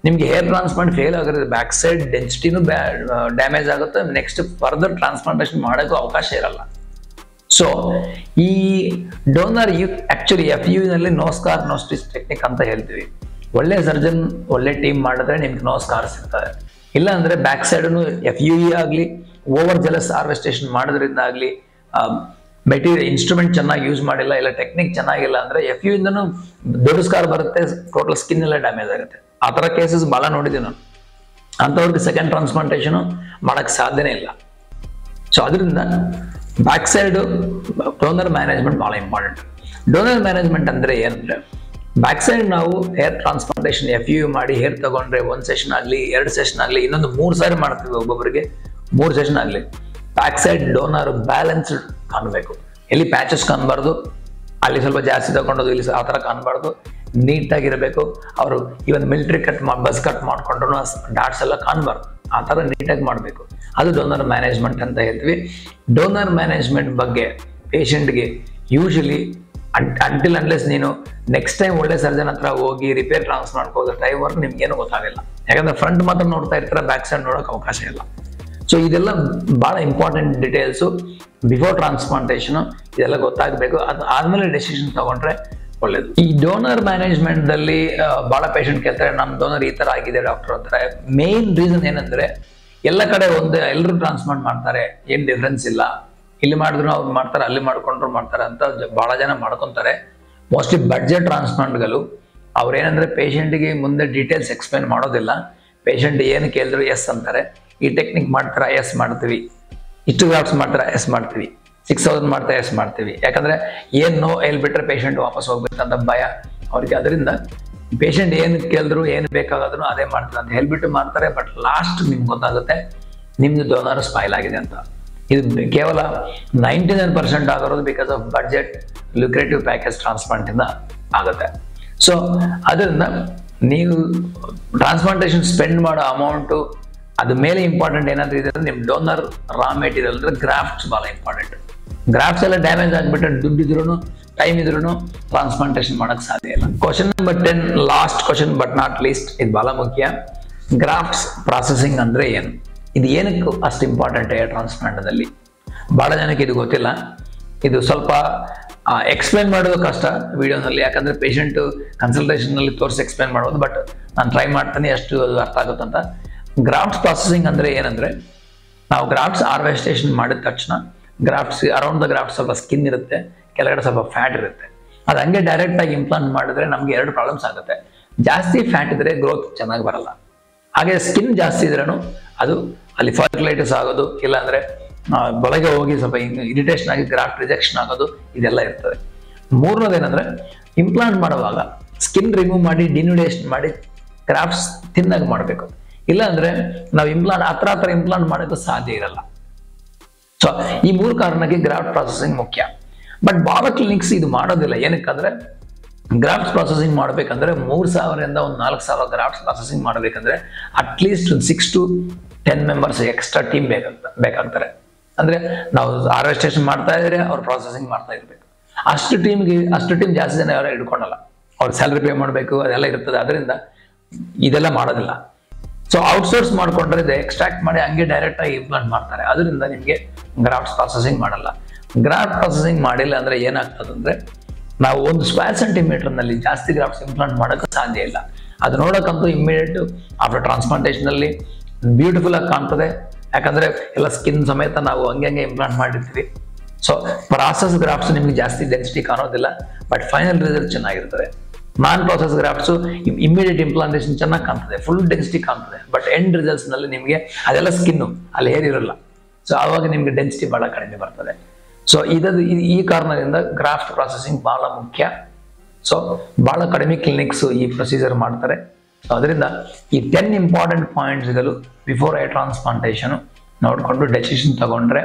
ನಿಮಗೆ ಹೇರ್ ಟ್ರಾನ್ಸ್ಪ್ಲಾಂಟ್ ಫೇಲ್ ಆಗಿರೋದು ಬ್ಯಾಕ್ ಸೈಡ್ ಡೆನ್ಸಿಟಿನೂ ಡ್ಯಾಮೇಜ್ ಆಗುತ್ತೆ, ನೆಕ್ಸ್ಟ್ ಫರ್ದರ್ ಟ್ರಾನ್ಸ್ಪ್ಲಾಂಟೇಷನ್ ಮಾಡೋಕ್ಕೂ ಅವಕಾಶ ಇರಲ್ಲ. ಸೊ ಈ ಡೋನರ್ ಆಕ್ಚುಲಿ FU ನಲ್ಲಿ no scar no stitch technique ಅಂತ ಹೇಳ್ತೀವಿ. ಒಳ್ಳೆ ಸರ್ಜನ್ ಒಳ್ಳೆ ಟೀಮ್ ಮಾಡಿದ್ರೆ ನಿಮ್ಗೆ ನೋ ಸ್ಕಾರ್ಸ್ ಇರ್ತದೆ. ಇಲ್ಲ ಅಂದ್ರೆ ಬ್ಯಾಕ್ ಸೈಡ್ನು FUE ಆಗಲಿ ಓವರ್ ಜೆಲಸ್ ಹಾರ್ವೆಸ್ಟೇಷನ್ ಮಾಡೋದ್ರಿಂದ ಆಗಲಿ ಮೆಟೀರಿಯಲ್ ಇನ್ಸ್ಟ್ರೂಮೆಂಟ್ ಚೆನ್ನಾಗಿ ಯೂಸ್ ಮಾಡಿಲ್ಲ, ಇಲ್ಲ ಟೆಕ್ನಿಕ್ ಚೆನ್ನಾಗಿಲ್ಲ ಅಂದ್ರೆ FU ಇಂದನೂ ದೊಡ್ಡ ಸ್ಕಾರ್ ಬರುತ್ತೆ, ಟೋಟಲ್ ಸ್ಕಿನ್ ಎಲ್ಲ ಡ್ಯಾಮೇಜ್ ಆಗುತ್ತೆ. ಆ ಥರ ಕೇಸಸ್ ಭಾಳ ನೋಡಿದ್ದೀನಿ ನಾನು. ಅಂಥವ್ರಿಗೆ ಸೆಕೆಂಡ್ ಟ್ರಾನ್ಸ್ಪ್ಲಾಂಟೇಷನ್ ಮಾಡೋಕ್ಕೆ ಸಾಧ್ಯನೇ ಇಲ್ಲ. ಸೊ ಅದರಿಂದ ಬ್ಯಾಕ್ ಸೈಡ್ ಡೋನರ್ ಮ್ಯಾನೇಜ್ಮೆಂಟ್ ಭಾಳ ಇಂಪಾರ್ಟೆಂಟ್. ಡೋನರ್ ಮ್ಯಾನೇಜ್ಮೆಂಟ್ ಅಂದರೆ ಏನಂದರೆ ಬ್ಯಾಕ್ ಸೈಡ್ ನಾವು ಹೇರ್ ಟ್ರಾನ್ಸ್ಪ್ಲಾಂಟೇಷನ್ FU ಮಾಡಿ ಹೇರ್ ತಗೊಂಡ್ರೆ 1 ಸೆಷನ್ ಆಗಲಿ 2 ಸೆಷನ್ ಆಗಲಿ ಇನ್ನೊಂದು 3 ಸಾರಿ ಮಾಡ್ತೀವಿ, ಒಬ್ಬೊಬ್ಬರಿಗೆ 3 ಸೆಷನ್ ಆಗಲಿ ಬ್ಯಾಕ್ ಸೈಡ್ ಡೋನರ್ ಬ್ಯಾಲೆನ್ಸ್ಡ್ ಕಾಣಬೇಕು. ಎಲ್ಲಿ ಪ್ಯಾಚಸ್ ಕಾಣಬಾರ್ದು, ಅಲ್ಲಿ ಸ್ವಲ್ಪ ಜಾಸ್ತಿ ತಗೊಂಡೋದು ಇಲ್ಲಿ ಆ ಥರ ಕಾಣಬಾರ್ದು, ನೀಟಾಗಿರಬೇಕು. ಅವರು ಇವನ್ ಮಿಲಿಟ್ರಿ ಕಟ್ ಬಸ್ ಕಟ್ ಮಾಡ್ಕೊಂಡ್ರು ಡಾಟ್ಸ್ ಎಲ್ಲ ಕಾಣಬಾರ್ದು, ಆ ಥರ ನೀಟಾಗಿ ಮಾಡಬೇಕು. ಅದು ಡೋನರ್ ಮ್ಯಾನೇಜ್ಮೆಂಟ್ ಅಂತ ಹೇಳ್ತೀವಿ. ಡೋನರ್ ಮ್ಯಾನೇಜ್ಮೆಂಟ್ ಬಗ್ಗೆ ಪೇಷಂಟ್ಗೆ ಯೂಶಲಿ ಅಂಟಿಲ್ ಅನ್ಲೆಸ್ ನೀನು ನೆಕ್ಸ್ಟ್ ಟೈಮ್ ಒಳ್ಳೆ ಸರ್ಜನ್ ಹತ್ರ ಹೋಗಿ ರಿಪೇರ್ ಟ್ರಾನ್ಸ್ಫರ್ ಮಾಡ್ಕೋದು ಟೈಮ್ವರೆಗೂ ನಿಮ್ಗೇನು ಗೊತ್ತಾಗಿಲ್ಲ. ಯಾಕಂದ್ರೆ ಫ್ರಂಟ್ ಮಾತ್ರ ನೋಡ್ತಾ ಇರ್ತಾರೆ, ಬ್ಯಾಕ್ ಸೈಡ್ ನೋಡೋಕೆ ಅವಕಾಶ ಇಲ್ಲ. ಸೊ ಇದೆಲ್ಲ ಭಾಳ ಇಂಪಾರ್ಟೆಂಟ್ ಡೀಟೇಲ್ಸು ಬಿಫೋರ್ ಟ್ರಾನ್ಸ್ಪ್ಲಾಂಟೇಷನ್, ಇದೆಲ್ಲ ಗೊತ್ತಾಗಬೇಕು. ಅದು ಆದಮೇಲೆ ಡೆಸಿಷನ್ ತಗೊಂಡ್ರೆ ಒಳ್ಳೇದು. ಈ ಡೋನರ್ ಮ್ಯಾನೇಜ್ಮೆಂಟ್ದಲ್ಲಿ ಭಾಳ ಪೇಷಂಟ್ ಕೇಳ್ತಾರೆ, ನಮ್ಮ ಡೋನರ್ ಈ ಥರ ಆಗಿದೆ ಡಾಕ್ಟರ್ ಅಂತಾರೆ. ಮೇನ್ ರೀಸನ್ ಏನಂದರೆ ಎಲ್ಲ ಕಡೆ ಎಲ್ಲರೂ ಟ್ರಾನ್ಸ್ಪ್ಲಾಂಟ್ ಮಾಡ್ತಾರೆ, ಏನು ಡಿಫ್ರೆನ್ಸ್ ಇಲ್ಲ, ಇಲ್ಲಿ ಮಾಡಿದ್ರು ಅವ್ರು ಮಾಡ್ತಾರೆ, ಅಲ್ಲಿ ಮಾಡ್ಕೊಂಡ್ರು ಮಾಡ್ತಾರೆ ಅಂತ ಭಾಳ ಜನ ಮಾಡ್ಕೊತಾರೆ. ಮೋಸ್ಟ್ಲಿ ಬಡ್ಜೆಟ್ ಟ್ರಾನ್ಸ್ಪ್ಲಾಂಟ್ಗಳು ಅವ್ರೇನಂದ್ರೆ ಪೇಷಂಟಿಗೆ ಮುಂದೆ ಡೀಟೇಲ್ಸ್ ಎಕ್ಸ್ಪ್ಲೇನ್ ಮಾಡೋದಿಲ್ಲ. ಪೇಷಂಟ್ ಏನು ಕೇಳಿದ್ರು ಎಸ್ ಅಂತಾರೆ, ಈ ಟೆಕ್ನಿಕ್ ಮಾಡ್ತಾರ ಎಸ್ ಮಾಡ್ತೀವಿ, ಇಷ್ಟು ಗ್ರಾಫ್ಸ್ ಮಾಡ್ತಾರ ಎಸ್ ಮಾಡ್ತೀವಿ, 6000 ಮಾಡ್ತಾ ಎಸ್ ಮಾಡ್ತೀವಿ. ಯಾಕಂದ್ರೆ ಏನು ನೋ ಹೇಳ್ಬಿಟ್ರೆ ಪೇಷಂಟ್ ವಾಪಸ್ ಹೋಗ್ಬೇಕಂತ ಭಯ ಅವ್ರಿಗೆ. ಅದರಿಂದ ಪೇಷಂಟ್ ಏನು ಕೇಳಿದ್ರು ಏನು ಬೇಕಾಗಾದ್ರು ಅದೇ ಮಾಡ್ತಾರೆ ಅಂತ ಹೇಳ್ಬಿಟ್ಟು ಮಾಡ್ತಾರೆ. ಬಟ್ ಲಾಸ್ಟ್ ನಿಮ್ಗೆ ಗೊತ್ತಾಗುತ್ತೆ ನಿಮ್ದು ಡೋನರ್ ಸ್ಪಾಯ್ಲ್ ಆಗಿದೆ ಅಂತ. ಇದು ಕೇವಲ 99% ಆಗಿರೋದು because of budget lucrative package transplant ಇಂದ ಆಗುತ್ತೆ. ಸೊ ಅದರಿಂದ ನೀವು ಟ್ರಾನ್ಸ್ಪ್ಲಾಂಟೇಷನ್ ಸ್ಪೆಂಡ್ ಮಾಡೋ ಅಮೌಂಟು ಅದ ಮೇಲೆ ಇಂಪಾರ್ಟೆಂಟ್ ಏನಾದರೂ ಇದೆ ಅಂದ್ರೆ ನಿಮ್ಮ ಡೋನರ್ ರಾ ಮೆಟೀರಿಯಲ್ ಅಂದ್ರೆ ಗ್ರಾಫ್ಟ್ಸ್ ಭಾಳ ಇಂಪಾರ್ಟೆಂಟ್. ಗ್ರಾಫ್ಟ್ಸ್ ಎಲ್ಲ ಡ್ಯಾಮೇಜ್ ಆಗಿಬಿಟ್ರೆ ದುಡ್ಡು ಇದ್ರೂ ಟೈಮ್ ಇದ್ರೂ ಟ್ರಾನ್ಸ್ಪ್ಲಾಂಟೇಷನ್ ಮಾಡೋಕ್ಕೆ ಸಾಧ್ಯ ಇಲ್ಲ. Question number 10, last question but not least, ಇದು ಭಾಳ ಮುಖ್ಯ. ಗ್ರಾಫ್ಟ್ಸ್ ಪ್ರಾಸೆಸಿಂಗ್ ಅಂದ್ರೆ ಏನು? ಇದು ಏನಕ್ಕೆ ಅಷ್ಟು ಇಂಪಾರ್ಟೆಂಟ್ ಹೇರ್ ಟ್ರಾನ್ಸ್ಪ್ಲಾಂಟದಲ್ಲಿ? ಭಾಳ ಜನಕ್ಕೆ ಇದು ಗೊತ್ತಿಲ್ಲ. ಇದು ಸ್ವಲ್ಪ ಎಕ್ಸ್ಪ್ಲೇನ್ ಮಾಡೋದು ಕಷ್ಟ ವಿಡಿಯೋನಲ್ಲಿ, ಯಾಕಂದರೆ ಪೇಷಂಟು ಕನ್ಸಲ್ಟೇಷನ್ನಲ್ಲಿ ತೋರಿಸಿ ಎಕ್ಸ್ಪ್ಲೇನ್ ಮಾಡ್ಬೋದು. ಬಟ್ ನಾನು ಟ್ರೈ ಮಾಡ್ತೀನಿ ಎಷ್ಟು ಅದು ಅರ್ಥ ಆಗುತ್ತಂತ. ಗ್ರಾಫ್ಟ್ಸ್ ಪ್ರಾಸೆಸಿಂಗ್ ಅಂದರೆ ಏನಂದರೆ, ನಾವು ಗ್ರಾಫ್ಟ್ಸ್ ಹಾರ್ವೆಸ್ಟೇಷನ್ ಮಾಡಿದ ತಕ್ಷಣ ಗ್ರಾಫ್ಟ್ಸ್ ಅರೌಂಡ್ ದ ಗ್ರಾಫ್ಟ್ ಸ್ವಲ್ಪ ಸ್ಕಿನ್ ಇರುತ್ತೆ, ಕೆಳಗಡೆ ಸ್ವಲ್ಪ ಫ್ಯಾಟ್ ಇರುತ್ತೆ. ಅದು ಹಂಗೆ ಡೈರೆಕ್ಟಾಗಿ ಇಂಪ್ಲಾಂಟ್ ಮಾಡಿದ್ರೆ ನಮಗೆ 2 ಪ್ರಾಬ್ಲಮ್ಸ್ ಆಗುತ್ತೆ. ಜಾಸ್ತಿ ಫ್ಯಾಟ್ ಇದ್ದರೆ ಗ್ರೋತ್ ಚೆನ್ನಾಗಿ ಬರಲ್ಲ, ಹಾಗೆ ಸ್ಕಿನ್ ಜಾಸ್ತಿ ಇದ್ರೂ ಅದು ಅಲ್ಲಿ ಫರ್ಟಿಲೈಟಿಸ್ ಆಗೋದು, ಇಲ್ಲಾಂದರೆ ಒಳಗೆ ಹೋಗಿ ಸ್ವಲ್ಪ ಇರಿಟೇಷನ್ ಆಗಿ ಗ್ರಾಫ್ಟ್ ರಿಜೆಕ್ಷನ್ ಆಗೋದು, ಇದೆಲ್ಲ ಇರ್ತದೆ. ಮೂರನೇದೇನೆಂದರೆ ಇಂಪ್ಲಾಂಟ್ ಮಾಡುವಾಗ ಸ್ಕಿನ್ ರಿಮೂವ್ ಮಾಡಿ ಡಿನ್ಯುಡೇಷನ್ ಮಾಡಿ ಗ್ರಾಫ್ಟ್ಸ್ ತಿನ್ನಾಗಿ ಮಾಡಬೇಕು. ಇಲ್ಲಾಂದರೆ ನಾವು ಇಂಪ್ಲಾಂಟ್ ಹತ್ರ ಇಂಪ್ಲಾಂಟ್ ಮಾಡೋದು ಸಾಧ್ಯ ಇರಲ್ಲ. ಸೊ ಈ 3 ಕಾರಣಕ್ಕೆ ಗ್ರಾಫ್ಟ್ ಪ್ರಾಸೆಸಿಂಗ್ ಮುಖ್ಯ. ಬಟ್ ಭಾಳ ಕ್ಲಿನಿಕ್ಸ್ ಇದು ಮಾಡೋದಿಲ್ಲ. ಏನಕ್ಕಂದ್ರೆ ಗ್ರಾಫ್ಟ್ಸ್ ಪ್ರಾಸೆಸಿಂಗ್ ಮಾಡಬೇಕಂದ್ರೆ 3000ರಿಂದ 4000 ಗ್ರಾಫ್ಟ್ಸ್ ಪ್ರಾಸೆಸಿಂಗ್ ಮಾಡಬೇಕಂದ್ರೆ at least 6 to 10 members extra team ಬೇಕಾಗ್ತಾರೆ. ಅಂದ್ರೆ ನಾವು ಹಾರ್ವೆಸ್ಟೇಷನ್ ಮಾಡ್ತಾ ಇದ್ರೆ ಅವ್ರು ಪ್ರಾಸೆಸಿಂಗ್ ಮಾಡ್ತಾ ಇರ್ಬೇಕು. ಅಷ್ಟು ಟೀಮ್ ಜಾಸ್ತಿ ಜನ ಯಾರು ಹಿಡ್ಕೊಳಲ್ಲ, ಅವ್ರು ಸ್ಯಾಲರಿ ಪೇ ಮಾಡಬೇಕು, ಅದೆಲ್ಲ ಇರ್ತದೆ. ಅದರಿಂದ ಇದೆಲ್ಲ ಮಾಡೋದಿಲ್ಲ. ಸೊ ಔಟ್ಸೋರ್ಸ್ ಮಾಡ್ಕೊಂಡ್ರೆ ಇದು ಎಕ್ಸ್ಟ್ರಾಕ್ಟ್ ಮಾಡಿ ಹಂಗೆ ಡೈರೆಕ್ಟ್ ಆಗಿ ಇಂಪ್ಲಾಂಟ್ ಮಾಡ್ತಾರೆ. ಅದರಿಂದ ನಿಮಗೆ ಗ್ರಾಫ್ಟ್ಸ್ ಪ್ರಾಸೆಸಿಂಗ್ ಮಾಡಲ್ಲ. ಗ್ರಾಫ್ಟ್ ಪ್ರಾಸೆಸಿಂಗ್ ಮಾಡಿಲ್ಲ ಅಂದ್ರೆ ಏನಾಗ್ತದೆ ಅಂದ್ರೆ ನಾವು ಒಂದು ಸ್ಕ್ವೇರ್ ಸೆಂಟಿಮೀಟರ್ನಲ್ಲಿ ಜಾಸ್ತಿ ಗ್ರಾಫ್ಟ್ಸ್ ಇಂಪ್ಲಾಂಟ್ ಮಾಡೋಕ್ಕೆ ಸಾಧ್ಯ ಇಲ್ಲ. ಅದು ನೋಡೋಕ್ಕಂತೂ ಇಮ್ಮಿಡಿಯೇಟ್ ಆಫ್ಟರ್ ಟ್ರಾನ್ಸ್ಪ್ಲಾಂಟೇಷನಲ್ಲಿ ಬ್ಯೂಟಿಫುಲ್ ಆಗಿ ಕಾಣ್ತದೆ, ಯಾಕಂದ್ರೆ ಎಲ್ಲ ಸ್ಕಿನ್ ಸಮೇತ ನಾವು ಹಂಗೆ ಇಂಪ್ಲಾಂಟ್ ಮಾಡಿರ್ತೀವಿ. ಸೊ ಪ್ರಾಸೆಸ್ ಗ್ರಾಫ್ಟ್ಸ್ ನಿಮ್ಗೆ ಜಾಸ್ತಿ ಡೆನ್ಸಿಟಿ ಕಾಣೋದಿಲ್ಲ, ಬಟ್ ಫೈನಲ್ ರಿಸಲ್ಟ್ ಚೆನ್ನಾಗಿರ್ತದೆ. ನಾನ್ ಪ್ರಾಸೆಸ್ ಗ್ರಾಫ್ಟ್ಸ್ ಇಮಿಡಿಯೇಟ್ ಇಂಪ್ಲಾಂಟೇಷನ್ ಚೆನ್ನಾಗಿ ಕಾಣ್ತದೆ, ಫುಲ್ ಡೆನ್ಸಿಟಿ ಕಾಣ್ತದೆ, ಬಟ್ ಎಂಡ್ ರಿಸಲ್ಟ್ಸ್ ನಲ್ಲಿ ನಿಮಗೆ ಅದೆಲ್ಲ ಸ್ಕಿನ್ನು ಅಲ್ಲಿ ಹೇರ್ ಇರಲ್ಲ. ಸೊ ಆವಾಗ ನಿಮ್ಗೆ ಡೆನ್ಸಿಟಿ ಬಹಳ ಕಡಿಮೆ ಬರ್ತದೆ. ಸೊ ಈ ಕಾರಣದಿಂದ ಗ್ರಾಫ್ಟ್ ಪ್ರಾಸೆಸಿಂಗ್ ಬಹಳ ಮುಖ್ಯ. ಸೊ ಬಹಳ ಕಡಿಮೆ ಕ್ಲಿನಿಕ್ಸ್ ಈ ಪ್ರೊಸೀಜರ್ ಮಾಡ್ತಾರೆ. ಸೊ ಅದರಿಂದ ಈ 10 ಇಂಪಾರ್ಟೆಂಟ್ ಪಾಯಿಂಟ್ಸ್ಗಳು ಬಿಫೋರ್ ಐ ಟ್ರಾನ್ಸ್ಪ್ಲಾಂಟೇಷನ್ ನೋಡಿಕೊಂಡು ಡೆಸಿಷನ್ ತಗೊಂಡ್ರೆ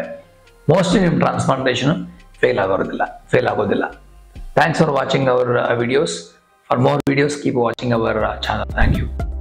ಮೋಸ್ಟ್ಲಿ ನಿಮ್ಮ ಟ್ರಾನ್ಸ್ಪ್ಲಾಂಟೇಷನ್ ಫೇಲ್ ಆಗೋದಿಲ್ಲ. Thanks for watching our videos. For more videos, keep watching our channel. Thank you.